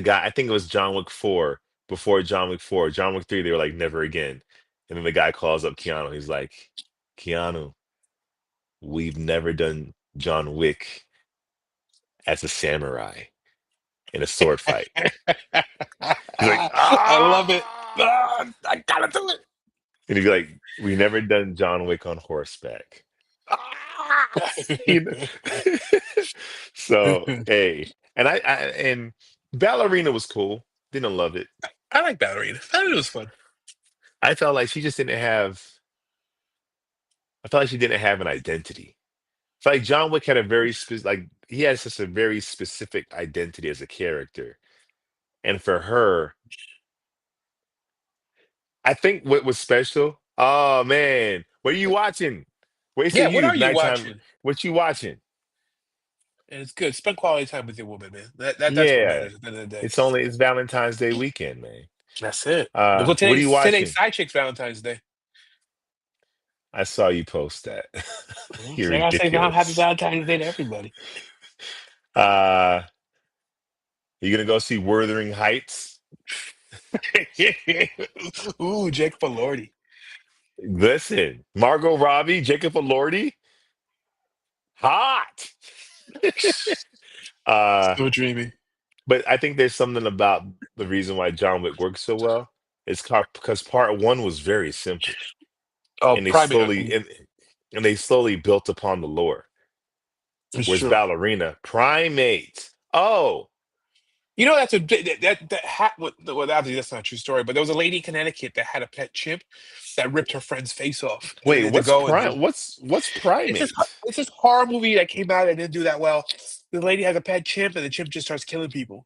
it was John Wick 4 before John Wick 4. John Wick 3, they were like never again. And then the guy calls up Keanu. He's like, Keanu, we've never done John Wick as a samurai in a sword fight. He's like, I love it. ah! Ah, I gotta do it. And he'd be like, we never done John Wick on horseback. You know? So hey, and Ballerina was cool. Didn't love it. I like Ballerina. Ballerina was fun. I felt like she just didn't have. I felt like she didn't have an identity. I felt like John Wick had a very specific, like he has such a very specific identity as a character, and for her, I think what was special. Oh man, what are you watching? Yeah, Wasting what are youth, you nighttime. watching? What you watching? And it's good. Spend quality time with your woman, man. That's what Yeah, matters at the end of the day. it's Valentine's Day weekend, man. That's it. Well, What are you today's watching? side chicks Valentine's Day. I saw you post that. You're See, I gotta say Happy ridiculous. Valentine's Day to everybody. Uh, you gonna go see Wuthering Heights? Ooh, Jake Lordy. Listen, Margot Robbie, Jacob Elordi, hot. uh, So dreamy. but I think there's something about the reason why John Wick works so well. Because part one was very simple, Oh, and Primate. and they slowly built upon the lore. It's Whereas true. Ballerina, Primate. Oh, You know, that's a that hat. Well, obviously that's not a true story, but there was a lady in Connecticut that had a pet chimp that ripped her friend's face off, and they wait, had to go and do. What's It's this Primate? it's this horror movie that came out and didn't do that well. The lady has a pet chimp, and the chimp just starts killing people.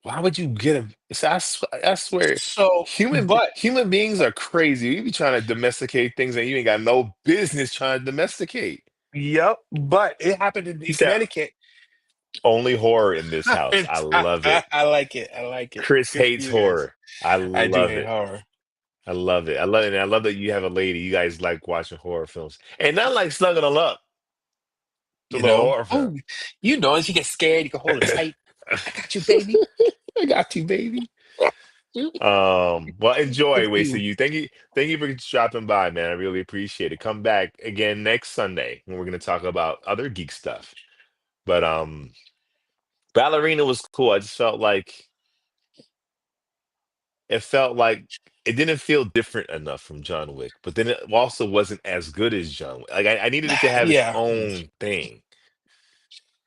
Why would you get him? I swear, So, but human beings are crazy. You be trying to domesticate things that you ain't got no business trying to domesticate. yep, but it happened He in said, Connecticut. only horror in this house. I love it. I like it. I like it. Chris Good for hates you guys. horror. I I do love hate it. horror. I love it. I love it. And I love that you have a lady. You guys like watching horror films. And not like snuggling them up to You the know, horror film. oh, you know, as you get scared, you can hold it tight. I got you, baby. I got you, baby. Good Well, enjoy, for Wasting you. You. Thank you for dropping by, man. I really appreciate it. Come back again next Sunday when we're gonna talk about other geek stuff. But Ballerina was cool. I just felt like it didn't feel different enough from John Wick, but then it also wasn't as good as John Wick. Like I needed it to have its Yeah. own thing.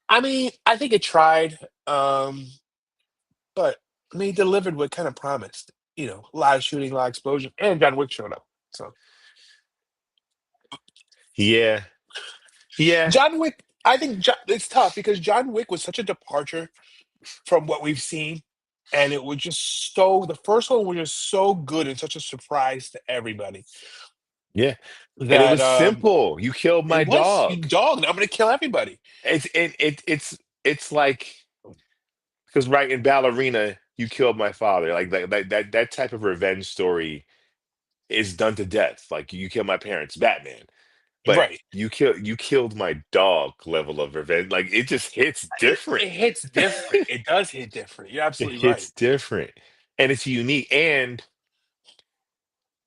I mean, I think it tried, um, but I mean, delivered what kind of promised. You know, a lot of shooting, a lot of explosion, and John Wick showed up. So Yeah, yeah, John Wick, I think it's tough because John Wick was such a departure from what we've seen, and it was just so. The first one was just so good and such a surprise to everybody yeah. And it that was simple. You killed it my was you dog. dog. I'm gonna kill everybody. It's like because right in Ballerina, you killed my father. Like that type of revenge story is done to death. Like you killed my parents, Batman. But Right. you killed my dog level of revenge. Like it just hits different. It hits different. It does hit different. You're It absolutely right. hits different. And it's unique. And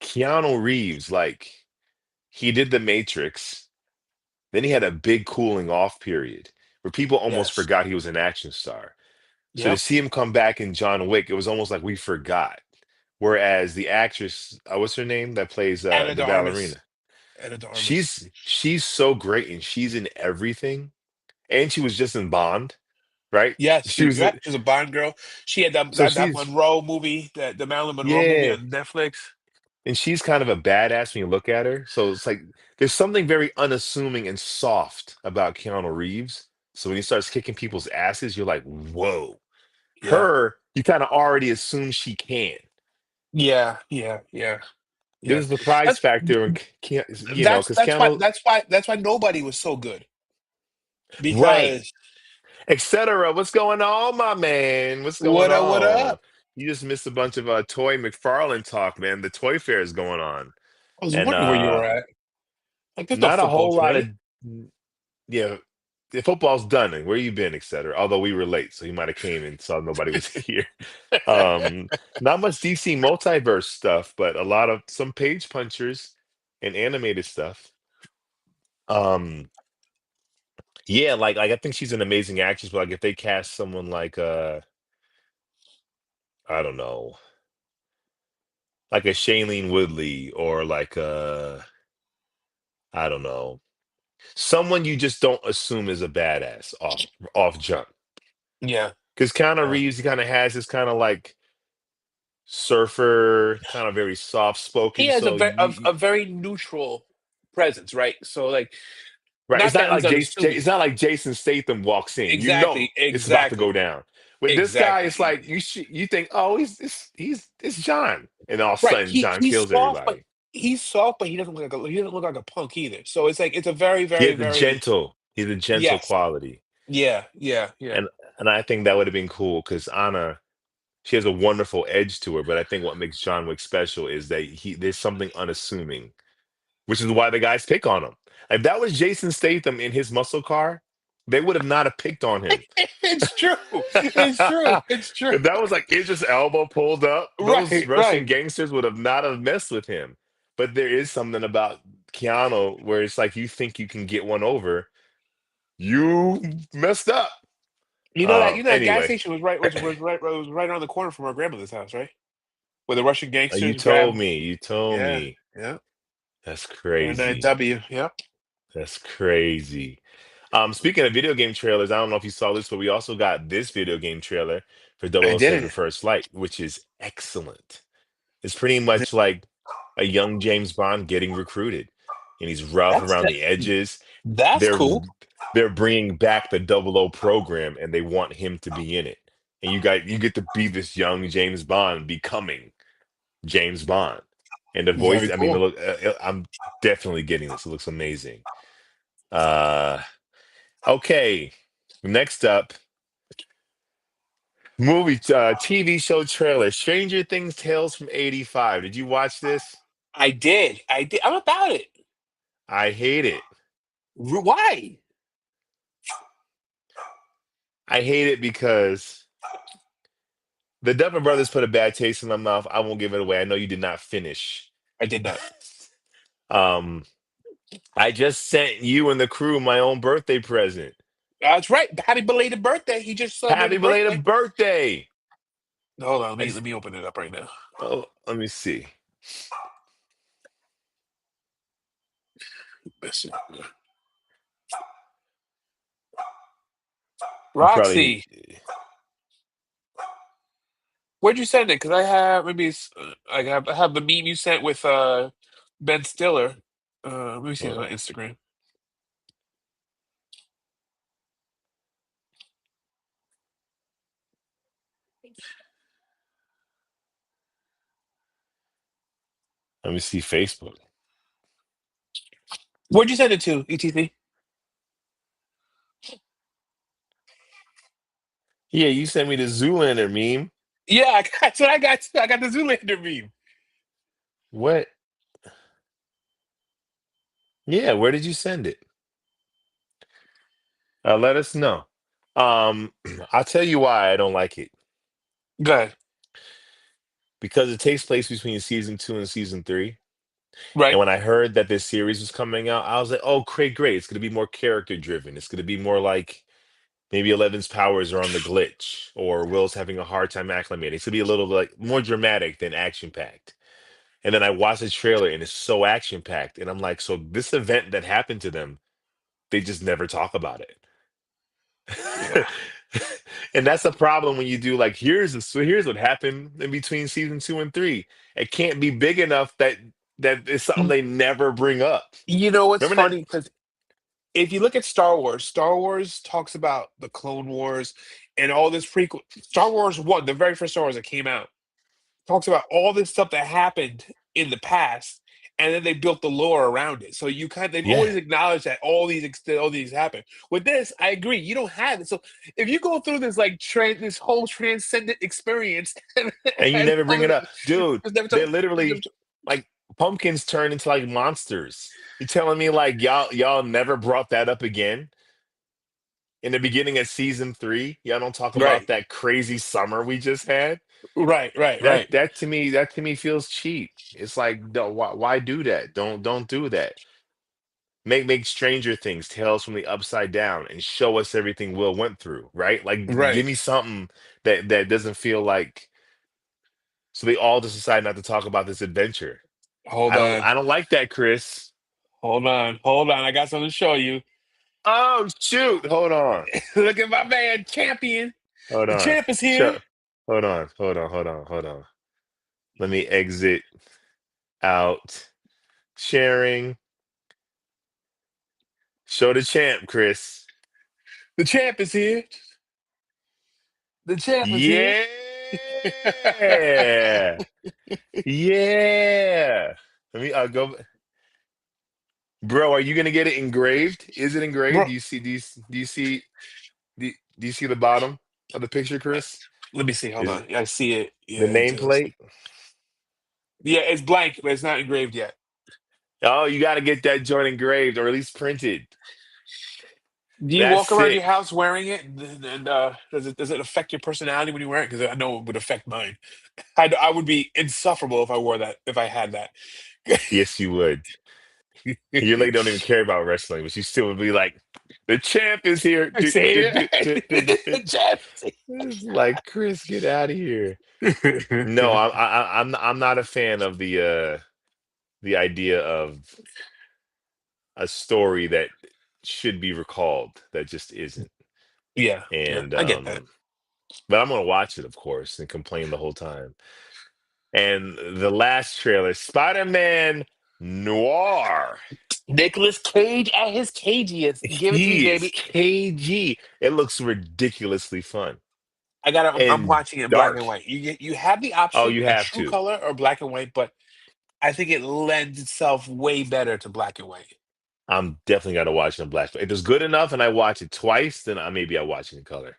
Keanu Reeves, like he did the Matrix, then he had a big cooling off period where people almost Yes. forgot he was an action star. So to Yep. see him come back in John Wick, it was almost like we forgot. Whereas the actress, what's her name that plays Anna the de Armas. ballerina, Anna de Armas. she's so great and she's in everything. And she was just in Bond, right? Yes, She was, yep, she's a Bond girl. She had so that she's Monroe movie, the Marilyn Monroe movie yeah, on Netflix. and she's kind of a badass when you look at her. So it's like there's something very unassuming and soft about Keanu Reeves. So when he starts kicking people's asses, you're like, whoa. Yeah. Her, you kind of already assume she can. Yeah, yeah, yeah, yeah. There's a surprise That's factor, and because Keanu, that's why nobody was so good right, because etc. What's going on, my man? What's going what on? up? You just missed a bunch of Toy McFarlane talk, man. The Toy Fair is going on, I was and wondering where you were at. Like, there's no not a football whole lot of today. yeah. The football's done, and where you been, etc. Although we were late, so you might have came and saw nobody was here. Um, Not much DC multiverse stuff, but a lot of some page punchers and animated stuff. Um, yeah, like I think she's an amazing actress, but like if they cast someone like I don't know, like a Shailene Woodley or like I don't know, someone you just don't assume is a badass off jump. Yeah. Because Keanu Uh, Reeves, he kind of has this kind of like surfer, kind of very soft he spoken. has So a very neutral presence, right? So like, right, it's not not that he's like unassuming. it's not like Jason Statham walks in. You know Exactly, it's about to go exactly, down. With this guy, it's exactly. like you think, oh, it's John, and all of a Right. sudden John He's kills soft, but everybody. he doesn't look like he doesn't look like a punk either. So it's like it's a very, He very, has very he's a gentle yes. quality, Yeah, yeah, yeah. and I think that would have been cool because Anna, she has a wonderful edge to her. But I think what makes John Wick special is that he there's something unassuming, which is why the guys pick on him. If that was Jason Statham in his muscle car, they would have not have picked on him. It's true. It's true. It's true. If that was like Idris Elba pulled up, those Right, Russian right. gangsters would have not have messed with him. But there is something about Keanu where it's like you think you can get one over, you messed up. You know that gas Anyway, station was right around the corner from our grandmother's house, right? Where the Russian you gangsters told grabbed. me, you told Yeah, me. yeah. That's And crazy. W. Yeah, That's crazy. Speaking of video game trailers, I don't know if you saw this, but we also got this video game trailer for I 007 didn't. First Flight, which is excellent. It's pretty much like a young James Bond getting recruited, and he's rough That's around that, the edges. that's They're cool. they're bringing back the 00 program, and they want him to be in it. And you get to be this young James Bond becoming James Bond. And the voice, Very I mean, cool. I'm definitely getting this. It looks amazing. Uh, okay, next up, TV show trailer, Stranger Things Tales from '85. Did you watch this? I did. I did. I'm about it. I hate it. Why? I hate it because the Duffer Brothers put a bad taste in my mouth. I won't give it away. I know you did not finish. I did not. um, I just sent you and the crew my own birthday present. That's right. Happy belated birthday. He just Happy celebrated birthday. belated birthday! Hold on. Let I me just, let me open it up right now. oh, let me see. Listen. You probably, Roxy, where'd you send it? Because I have maybe I have the meme you sent with Ben Stiller. Let me see it uh, on Instagram. let me see Facebook. Where'd you send it to, ETC? Yeah, you sent me the Zoolander meme. Yeah, that's what I got. Too. I got the Zoolander meme. What? Yeah, where did you send it? Let us know. Um, I'll tell you why I don't like it. Good. Because it takes place between season 2 and season 3. And Right. when I heard that this series was coming out, I was like, oh, great, great. It's going to be more character driven. It's going to be more like maybe Eleven's powers are on the glitch or Will's having a hard time acclimating. It's going to be a little like more dramatic than action packed. And then I watched the trailer and it's so action packed. And I'm like, so this event that happened to them, they just never talk about it. Yeah. And that's the problem when you do like here's what happened in between season 2 and 3. It can't be big enough that it's something Y- they never bring up. You know what's Remember that? funny? Because if you look at Star Wars, Star Wars talks about the Clone Wars and all this prequel. Star Wars one, the very first Star Wars that came out, talks about all this stuff that happened in the past, and then they built the lore around it. So they've Yeah. always acknowledged that all these happen. With this, I agree. You don't have it. So if you go through this this whole transcendent experience, And you and never bring all it this, up. Dude, it's never they talk- it's never literally like pumpkins turn into like monsters. You telling me like y'all never brought that up again? In the beginning of season 3, y'all don't talk about right, that crazy summer we just had. right. That to me feels cheap. It's like, why do that? Don't do that. Make Stranger Things, Tales from the Upside Down, and show us everything Will went through, right? Like, give Right. me something that doesn't feel like. So they all just decide not to talk about this adventure. Hold on. I don't like that, Chris. hold on. I got something to show you. Oh shoot! Hold on, Look at my man, champion. hold The on. champ is here. Show. Hold on. Let me exit out sharing. Show the champ, Chris. The champ is here. The champ is here. Yeah, yeah. Let me go, bro. Are you gonna get it engraved? Is it engraved? Bro, Do you see? Do you see? Do you see the bottom of the picture, Chris? let me see. Hold Is on. I see it. the Yeah, nameplate? yeah, it's blank, but it's not engraved yet. Oh, you got to get that joint engraved or at least printed. Do you That's walk around your sick. house wearing it? And does it affect your personality when you wear it? Because I know it would affect mine. I would be insufferable if I wore that. If I had that. Yes, you would. Your lady don't even care about wrestling, but you still would be like, the champ is here. See it? Jeff. It's like, Chris, get out of here. No, I'm not a fan of the idea of a story that should be recalled that just isn't. Yeah, yeah, And I get that. but I'm gonna watch it, of course, and complain the whole time. And the last trailer, Spider-Man Noir. Nicholas Cage at his cagiest. Give it to me, He is baby. KG. It looks ridiculously fun I'm and watching it in black and dark. white. You have the Oh, option you in have true to. color or black and white, but I think it lends itself way better to black and white. I'm definitely got to watch it in black. If it's good enough and I watch it twice, then maybe I watch it in color.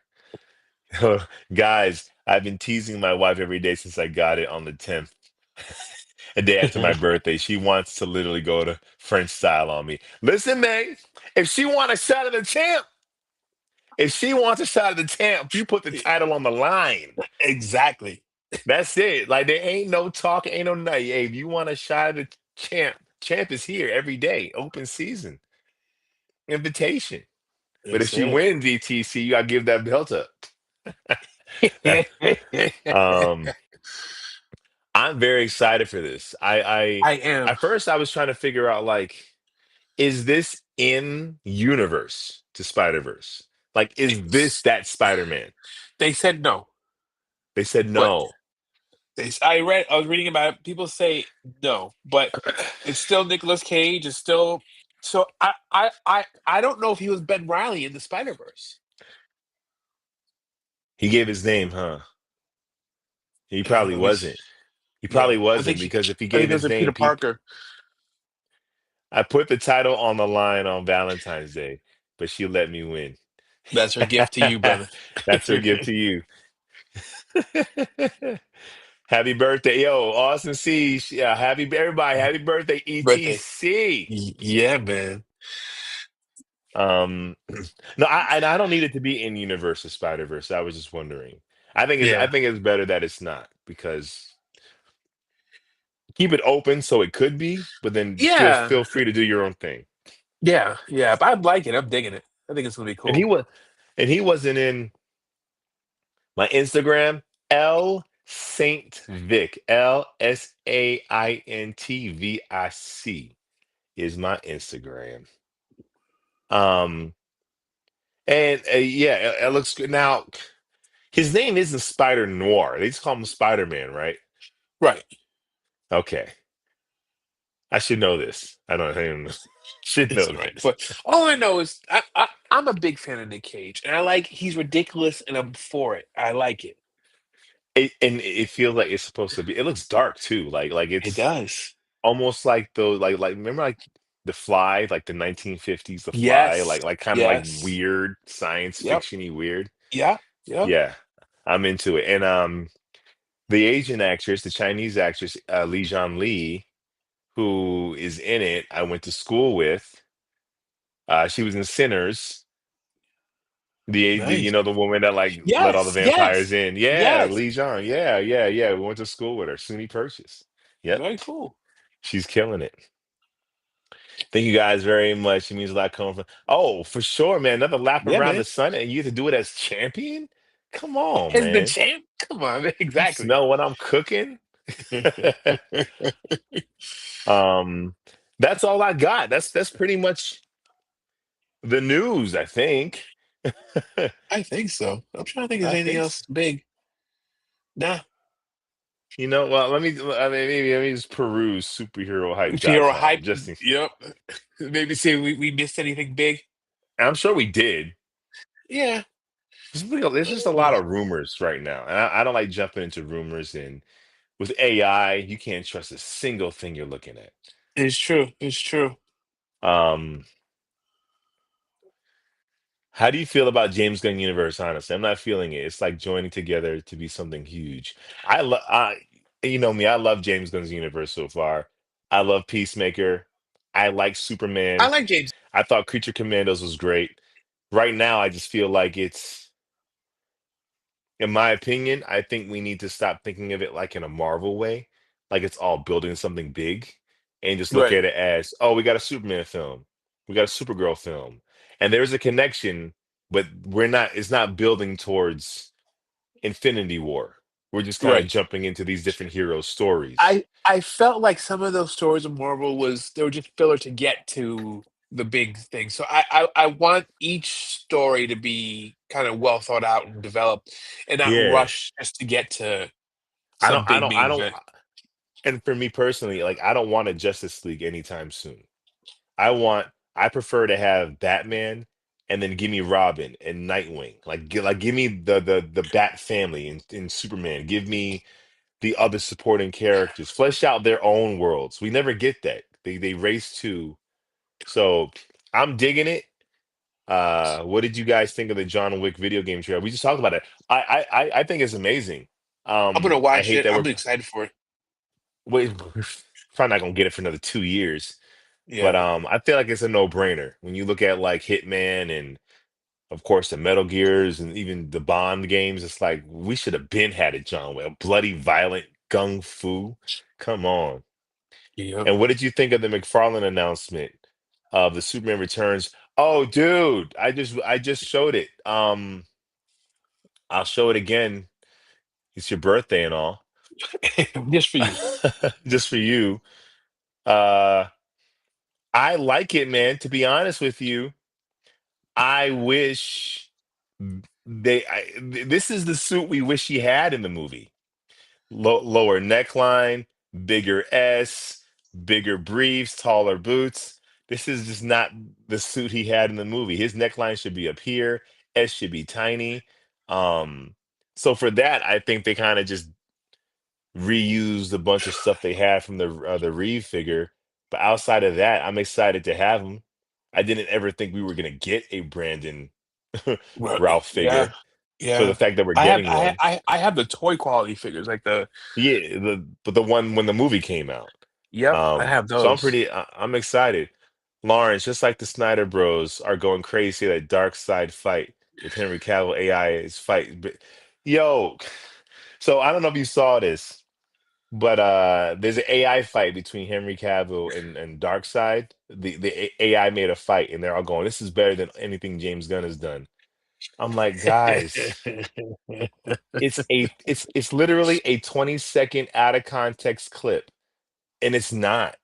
Guys, I've been teasing my wife every day since I got it on the 10th, a day after my birthday. She wants to literally go to French style on me. Listen, man, if she want a shot of the champ, if she wants a shot of the champ, you put the title on the line. Exactly. That's it. Like there ain't no talk, ain't no nothing. Hey, if you want a shot of the champ, champ is here every day, open season, invitation. But if That's she it. wins ETC, you gotta give that belt up. um, I'm very excited for this. I am. At first I was trying to figure out like, is this in universe to Spider-Verse? Like, is this that Spider-Man? They said no, They said but no. I was reading about it. People say no, but it's still Nicolas Cage. It's still so I don't know if he was Ben Riley in the Spider Verse. He gave his name, huh? He Yeah, probably let me. wasn't. He Yeah, probably wasn't because if he I gave think it his was a Peter name, Parker. I put the title on the line on Valentine's Day, but she let me win. That's her gift to you, brother. That's her gift to you. Happy birthday, yo, Austin C. Yeah, happy everybody, happy birthday, Birthday. ETC. Yeah, man. Um, no, I don't need it to be in Universe of Spider Verse. I was just wondering. I Yeah. think it's better that it's not because keep it open so it could be, but then still Yeah. feel free to do your own thing. Yeah. Yeah. But I like it. I'm digging it. I think it's gonna be And he cool. was, and he wasn't in my Instagram. L Saint Vic, LSAINTVIC is my Instagram. Um, and yeah, it looks good. Now, his name isn't Spider Noir. They just call him Spider Man, right? Right. Okay, I should know this. I don't even should It's know all right. this. But all I know is I'm a big fan of Nick Cage. And I like he's ridiculous and I'm for it. I like it. And it feels like it's supposed to be. It looks dark too. Like It it's does. almost like those like remember like The Fly, like the 1950s, The Fly, Yes. like kind of like Yes. weird science Yep. fiction-y weird. Yeah. Yep. Yeah, I'm into it. And the Asian actress, the Chinese actress, Li Lee, who is in it, I went to school with. She was in Sinners. The you Nice. know the woman that like let all the Yes. vampires Yes. in. Yeah, Yes. Li Zhang. Yeah. We went to school with her. SUNY Purchase. Yep, Very cool. she's killing it. Thank you guys very much. It means a lot coming from. Oh, for sure, man. Another lap Yeah, around man. the sun, and you have to do it as champion. Come on, As the man. champ? Come on, man. You Exactly. smell what I'm cooking. um, That's all I got. That's pretty much the news, I think. I think so. I'm trying to think if I there's anything think so. else big. Nah. Well, I mean, maybe let me just peruse Hero superherohype.com. hype. Just, Yep. Maybe see if we missed anything big. I'm sure we did. Yeah. There's just a lot of rumors right now, and I don't like jumping into rumors. And with AI, you can't trust a single thing you're looking at. It's true. It's true. Um, how do you feel about James Gunn universe? Honestly, I'm not feeling it. It's like joining together to be something huge. You know me, I love James Gunn's universe so far. I love Peacemaker. I like I Superman. like James. I thought Creature Commandos was great. Right now, I just feel like in my opinion, I think we need to stop thinking of it like in a Marvel way, like it's all building something big, and just look Right. at it as, oh, we got a Superman film, we got a Supergirl film, and there's a connection, but it's not building towards Infinity War. We're just kind of Right. jumping into these different hero stories. I felt like some of those stories of Marvel was they were just filler to get to the big thing. So I want each story to be kind of well thought out and developed and not Yeah, rush just to get to some big I main don't, event. and for me personally, like I don't want a Justice League anytime soon. I want I prefer to have Batman and then give me Robin and Nightwing. Give me the Bat family in Superman. Give me the other supporting characters. Flesh out their own worlds. We never get that. They race to. So I'm digging it. What did you guys think of the John Wick video game trailer? We just talked about it. I think it's amazing. I'm gonna I watch hate it. that I'm excited for it. we're probably not gonna get it for another 2 years. But Yeah. I feel like it's a no-brainer when you look at like Hitman and of course the Metal Gears and even the Bond games. It's like we should have been had it, John Wick. Bloody, violent, gung fu. Come on. Yep. And what did you think of the McFarlane announcement of the Superman Returns? Oh, dude, I just showed it. I'll show it again. It's your birthday and all. Just for you. Just for you. Uh I like it, man. To be honest with you, I wish this is the suit we wish he had in the movie. Lower neckline, bigger S, bigger briefs, taller boots. This is just not the suit he had in the movie. His neckline should be up here, S should be tiny. Um, so for that, I think they kind of just reused a bunch of stuff they had from the Reeve figure. But outside of that, I'm excited to have him. I didn't ever think we were gonna get a Brandon Well, Ralph yeah. figure. So the Yeah. fact that we're getting one, I have the toy quality figures, like the yeah, but the one when the movie came out. yep, I have So those. I'm excited. Lawrence, just like the Snyder Bros are going crazy that dark side fight with Henry Cavill AI is fight. But yo, so I don't know if you saw this. But there's an AI fight between Henry Cavill and Darkseid. AI made a fight, and they're all going, "This is better than anything James Gunn has done." I'm like, guys, it's literally a 20-second out of context clip, and it's not.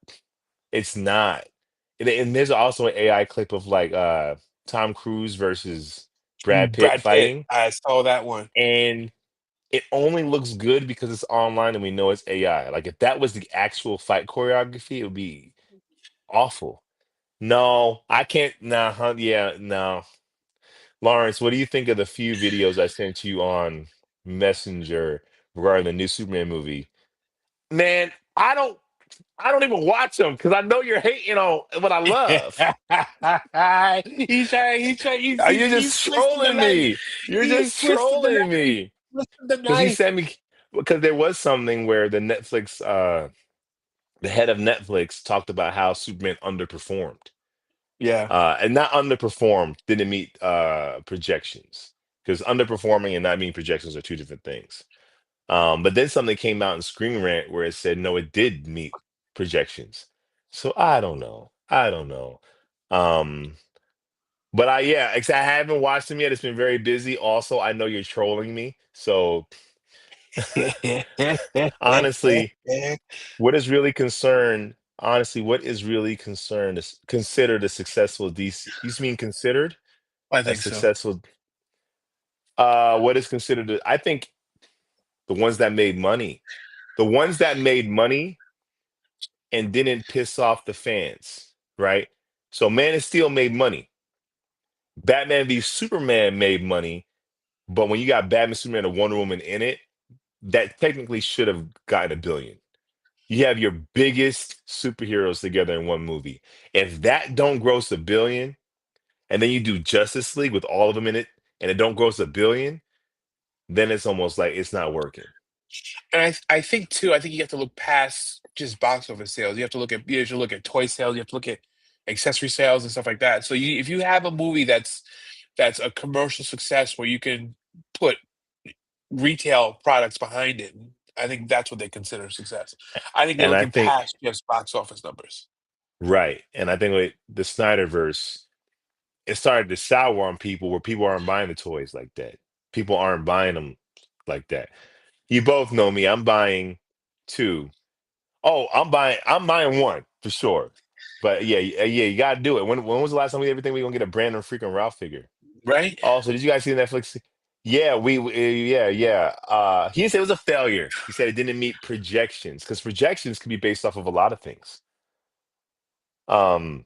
It's not. And there's also an AI clip of like Tom Cruise versus Brad Pitt Brad Pitt, fighting, I saw that one. and it only looks good because it's online and we know it's AI. Like if that was the actual fight choreography, it would be awful. No, I can't. Nah, yeah, no. Lawrence, what do you think of the few videos I sent you on Messenger regarding the new Superman movie? Man, I don't even watch them because I know you're hating on what I love. You're He's just twisting the trolling knife. me. You're He's just twisting the trolling knife. me. Twisting the Because he knife. sent me because there was something where the head of Netflix talked about how Superman underperformed. Yeah. And not underperformed, didn't meet projections. Because underperforming and not meeting projections are two different things. But then something came out in Screen Rant where it said no, it did meet projections. So I don't know. I don't know. Um, but I haven't watched them yet. It's been very busy. Also, I know you're trolling me. So honestly, what is really concerned? honestly, what is really considered a successful DC? You mean considered I a think so. successful? What is considered? I think the ones that made money, the ones that made money and didn't piss off the fans, right? So Man of Steel made money. Batman v Superman made money, but when you got Batman, Superman, and Wonder Woman in it, that technically should have gotten 1 billion. You have your biggest superheroes together in one movie. If that don't gross 1 billion, and then you do Justice League with all of them in it, and it don't gross 1 billion, then it's almost like it's not working. And I think too, I think you have to look past just box office sales. You have to look at you have to look at toy sales, you have to look at accessory sales and stuff like that. So you if you have a movie that's a commercial success where you can put retail products behind it, I think that's what they consider success. I think they're And I looking think past just box office numbers. right, and I think with the Snyderverse, it started to sour on people where people aren't buying the toys like that. People aren't buying them like that. You both know me. I'm buying two. Oh, I'm buying one for sure. But yeah, yeah, you gotta do it. When was the last time we ever think we gonna get a Brandon freaking Ralph figure? Right? Also, did you guys see the Netflix? Yeah, yeah, yeah. He didn't say it was a failure. He said it didn't meet projections because projections can be based off of a lot of things. Um,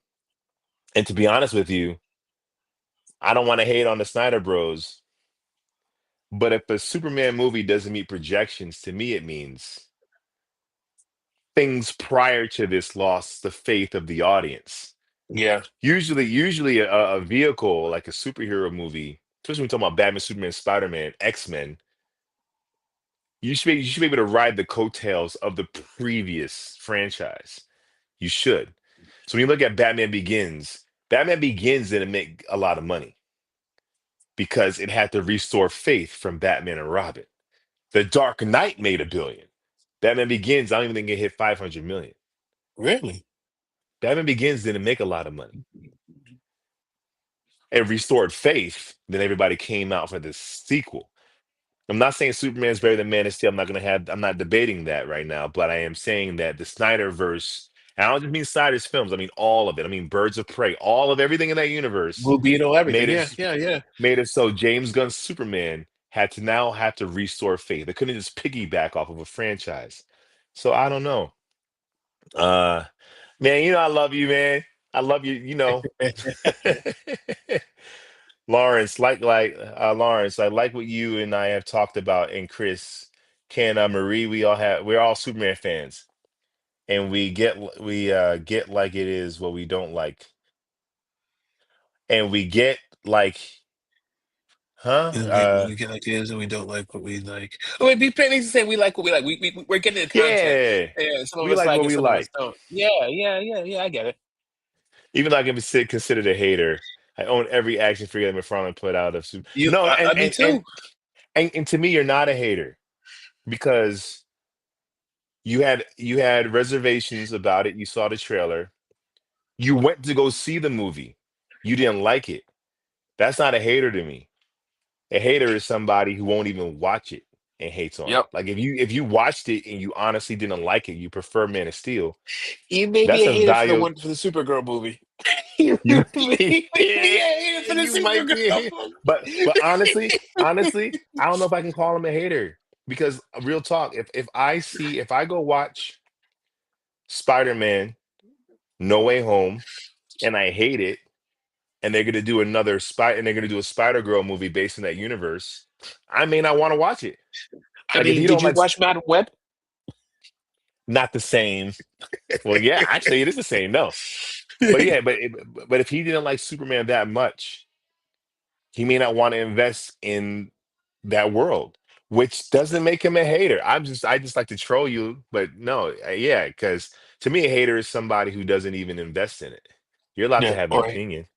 and to be honest with you, I don't want to hate on the Snyder Bros, but if a Superman movie doesn't meet projections, to me it means things prior to this lost the faith of the audience. Yeah. Usually a vehicle like a superhero movie, especially when we talk about Batman, Superman, Spider-Man, X-Men, you should be able to ride the coattails of the previous franchise. You should. So when you look at Batman Begins didn't make a lot of money because it had to restore faith from Batman and Robin. The Dark Knight made 1 billion. Batman Begins, I don't even think it hit 500 million. Really? Batman Begins didn't make a lot of money. It restored faith. Then everybody came out for this sequel. I'm not saying Superman's better than Man of Steel. I'm not debating that right now, but I am saying that the Snyderverse, and I don't just mean Snyder's films, I mean all of it. I mean Birds of Prey, all of everything in that universe Blue Beetle, everything. made Yeah, it yeah, yeah. made it so James Gunn's Superman had to restore faith. They couldn't just piggyback off of a franchise. So I don't know. Uh Man, I love you, man. I love you. Lawrence, Lawrence, I like what you and I have talked about, and Chris, Ken, Marie, we're all Superman fans, and we get like it is what we don't like, and we get like, huh? We get ideas and we don't like what we like. Oh, wait, be needs to say we like what we like. We're getting the content. Yeah, Yeah, some of we us like like what it, we some of us like. don't. Yeah, yeah, yeah, yeah. I get it. Even though I can be considered a hater, I own every action figure that McFarlane put out of Super. You, No, me too. and to me, you're not a hater because you had reservations about it. You saw the trailer. You went to go see the movie. You didn't like it. That's not a hater to me. A hater is somebody who won't even watch it and hates on it. Yep. Like if you watched it and you honestly didn't like it, you prefer Man of Steel. He made me That's a a hater value. for the Supergirl movie. He You made me a hater for the you might be a Supergirl hater. But movie. honestly, I don't know if I can call him a hater because real talk, if I go watch Spider-Man No Way Home and I hate it, and they're gonna do a Spider-Girl movie based in that universe, I may not want to watch it. I Like if mean, you did don't you like watch Madam Web? not the same. Well, yeah, actually it is the same, no. But yeah, but if he didn't like Superman that much, he may not want to invest in that world, which doesn't make him a hater. I just like to troll you, but no, yeah, because to me, a hater is somebody who doesn't even invest in it. You're allowed to Yeah. have an All right. opinion.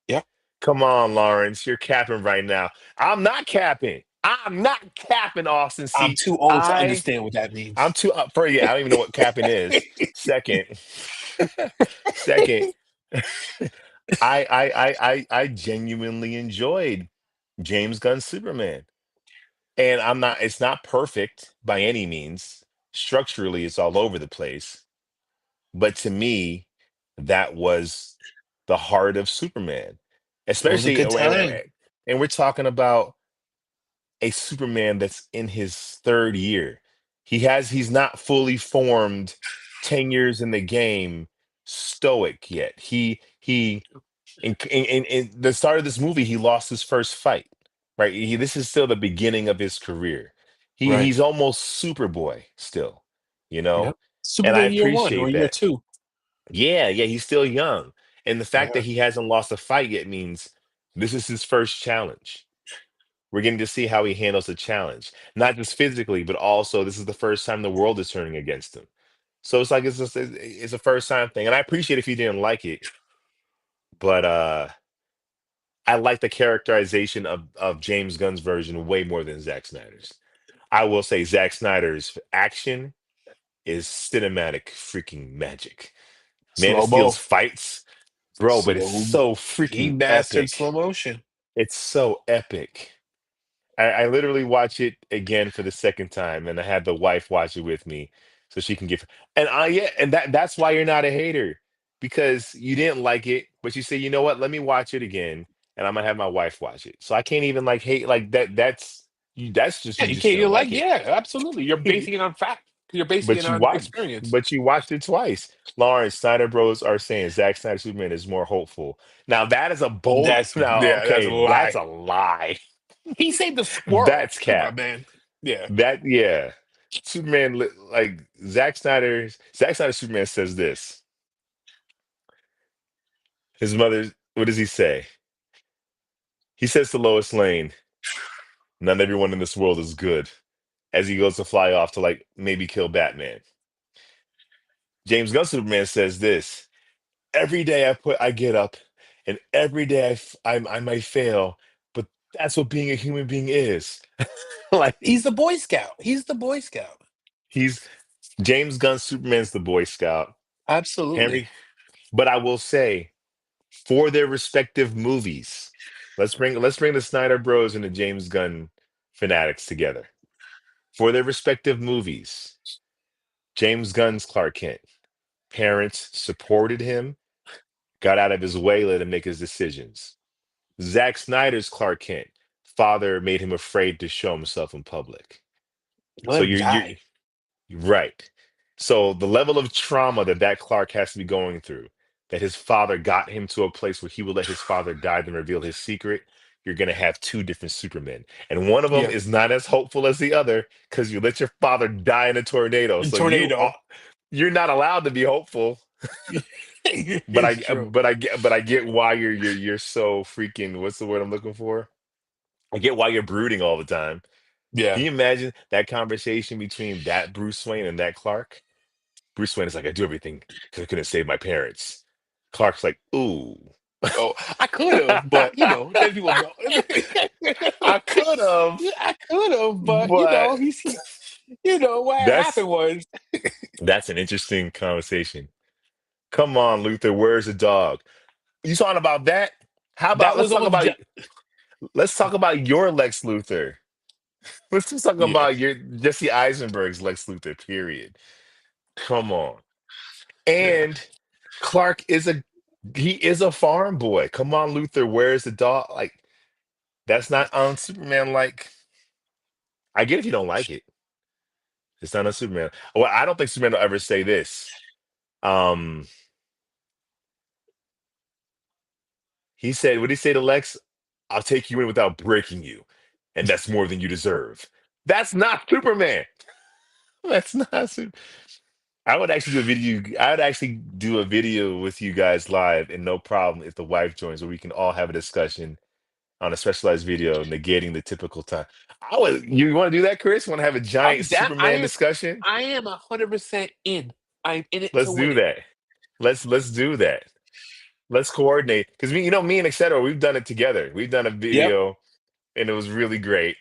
Yeah. Come on, Lawrence, you're capping right now. I'm not capping. I'm not capping, Austin. I'm See, too old to I understand what that I'm means. too up for yeah. I don't even know what capping is. Second, second, I genuinely enjoyed James Gunn's Superman. And it's not perfect by any means. Structurally, it's all over the place. But to me, that was the heart of Superman. It was a Especially, good time. and we're talking about a Superman that's in his third year. He's not fully formed 10 years in the game stoic yet. In the start of this movie, he lost his first fight. Right? This is still the beginning of his career. Right. He's almost Superboy still, you know? Yep. And I Superman year one or appreciate year that. two. Yeah, yeah, he's still young. And the fact that Yeah. he hasn't lost a fight yet means this is his first challenge. We're getting to see how he handles the challenge, not just physically, but also this is the first time the world is turning against him. So it's like it's a first time thing, and I appreciate if you didn't like it, but I like the characterization of James Gunn's version way more than Zack Snyder's. I will say Zack Snyder's action is cinematic freaking magic. Man of Slow Steel's mo. fights, bro, but it's Slow. so He freaking mastered slow epic. motion. It's so epic. I literally watch it again for the second time, and I had the wife watch it with me so she can give. And I yeah, and that's why you're not a hater because you didn't like it, but you say, you know what? Let me watch it again, and I'm gonna have my wife watch it. So I can't even like hate like that. That's you. That's just Yeah, you you just can't. You're didn't like, like it, yeah, absolutely. You're basing it on fact. You're basing it but on experience. you watched it twice. Lawrence Snyder Bros are saying Zack Snyder Superman is more hopeful. Now that is a bold. Now That's a okay, that's lie. a lie. He saved the squirrel. That's Come on, cap. man. Yeah. That yeah, like Zack Snyder Superman says this. His mother, what does he say? He says to Lois Lane, "Not everyone in this world is good." As he goes to fly off to like maybe kill Batman. James Gunn Superman says this: "Every day I get up, and every day I might fail, but that's what being a human being is." He's Like the Boy Scout. He's the Boy Scout. he's James Gunn Superman's the Boy Scout. Absolutely. Henry, but I will say for their respective movies. Let's bring the Snyder Bros and the James Gunn fanatics together. For their respective movies, James Gunn's Clark Kent. Parents supported him, got out of his way, let him make his decisions. Zack Snyder's Clark Kent. Father made him afraid to show himself in public. Let So him you're die. right. So the level of trauma that Clark has to be going through, that his father got him to a place where he would let his father die and reveal his secret. You're gonna have two different Supermen, and one of them Yeah. is not as hopeful as the other because you let your father die in a tornado. And So tornado. you're not allowed to be hopeful. But It's true. I get why you're so freaking. What's the word I'm looking for? I get why you're brooding all the time. Yeah. Can you imagine that conversation between that Bruce Wayne and that Clark? Bruce Wayne is like, I do everything because I couldn't save my parents. Clark's like, ooh. Oh, I could have, but then people know. I could have, Yeah, I could have, but but what that's happened was that's an interesting conversation. Come on, Luther, where's the dog? You talking about that? How that about was almost let's talk about your Lex Luthor. Let's just talk yeah, about your Jesse Eisenberg's Lex Luthor, period. Come on. yeah. And Clark he is a farm boy. Come on, Luther, where's the dog? Like, that's not on Superman. Like, I get if you don't like it. It's not on Superman. Well, I don't think Superman will ever say this. Um, he said, what did he say to Lex? I'll take you in without breaking you. And that's more than you deserve. That's not Superman. That's not Superman. I would actually do a video with you guys live and no problem if the wife joins, where we can all have a discussion on a specialized video negating the typical time. You want to do that, Chris? Want to have a giant I'm that Superman discussion? I am 100% in. I'm in it to Let's win do it. that. Let's do that. Let's coordinate because me and etc. We've done it together. We've done a Yep. video and it was really great.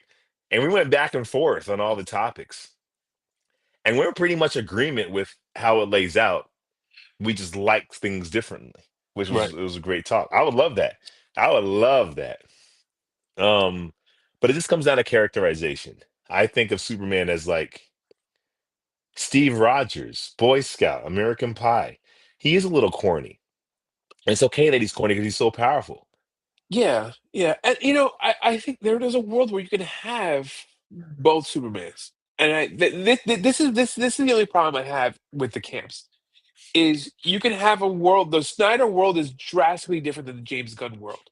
And we went back and forth on all the topics. And we're pretty much agreement with how it lays out. We just like things differently, which was Right. it was a great talk. I would love that. I would love that. Um, but it just comes down to characterization. I think of Superman as like Steve Rogers, Boy Scout, American Pie. He is a little corny. And it's okay that he's corny because he's so powerful. Yeah, yeah, and I think there's a world where you can have both Supermans, and this is the only problem I have with the camps is you can have a world. The Snyder world is drastically different than the James Gunn world,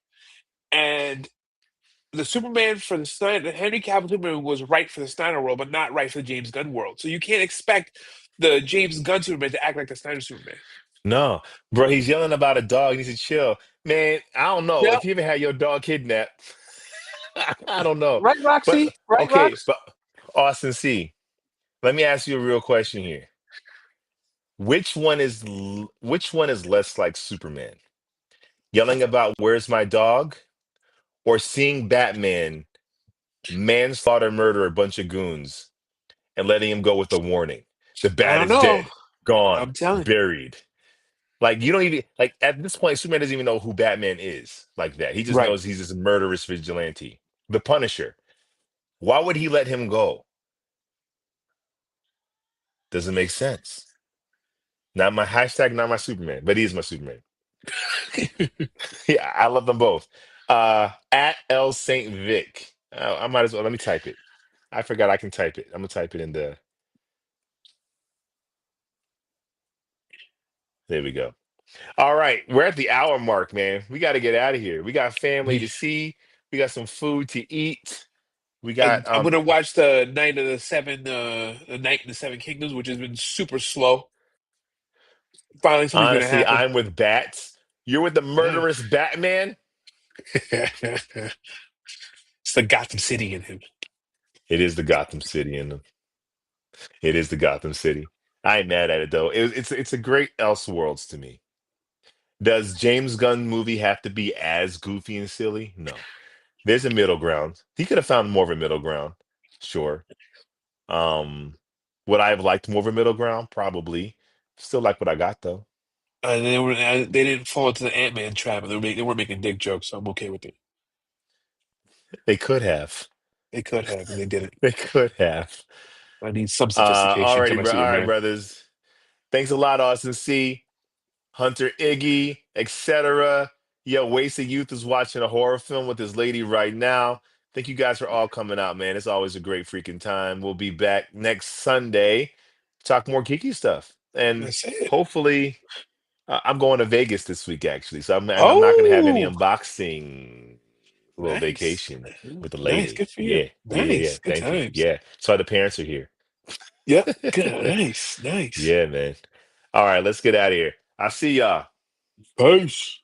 and the Superman for the Snyder, Henry Cavill Superman was right for the Snyder world, but not right for the James Gunn world. So you can't expect the James Gunn Superman to act like the Snyder Superman. No, bro, he's yelling about a dog. He needs to chill. Man, I don't know. Yeah, If you ever had your dog kidnapped, I don't know. right, But Roxy, right, okay, Rox. but Austin C, let me ask you a real question here. Which one is less like Superman? Yelling about where's my dog or seeing Batman manslaughter murder a bunch of goons and letting him go with a warning. The I bat don't is know. dead, gone, I'm telling. buried. Like you don't even like at this point, Superman doesn't even know who Batman is like that. He just Right. knows he's this murderous vigilante. The Punisher. Why would he let him go? Doesn't make sense. Not my hashtag, not my Superman, but he is my Superman. Yeah, I love them both. At L Saint Vic. I might as well let me type it. I forgot I can type it. I'm gonna type it in the there we go. All right, we're at the hour mark, man. We got to get out of here. We got family to see. We got some food to eat. We got I'm gonna watch the Night of the Seven Kingdoms, which has been super slow. Finally, something's gonna honestly, happen. I'm with bats. You're with the Yeah. murderous Batman. It's the Gotham City in him. It is the Gotham City in them. It is the Gotham City. I ain't mad at it though. It's a great Elseworlds to me. Does James Gunn movie have to be as goofy and silly? No. There's a middle ground. He could have found more of a middle ground. Sure. Um, would I have liked more of a middle ground? Probably. Still like what I got though. They didn't fall into the Ant-Man trap. They weren't making dick jokes, so I'm okay with it. They could have. They could have, and they didn't. They could have. I need some sophistication to Alrighty, my bro. All right, Superman. brothers. Thanks a lot, Austin C. Hunter Iggy, etc. Yo, Wasted Youth is watching a horror film with his lady right now. Thank you guys for all coming out, man. It's always a great freaking time. We'll be back next Sunday, talk more geeky stuff, and That's it. hopefully, I'm going to Vegas this week actually, so I'm not going to have any Oh, unboxing. Little nice. vacation with the Nice. lady. Good for you. Yeah, yeah, yeah. Nice. Good Thank you. times. Yeah. So the parents are here. Yep. Good. Nice. Nice. Yeah, man. All right, let's get out of here. I'll see y'all. Peace.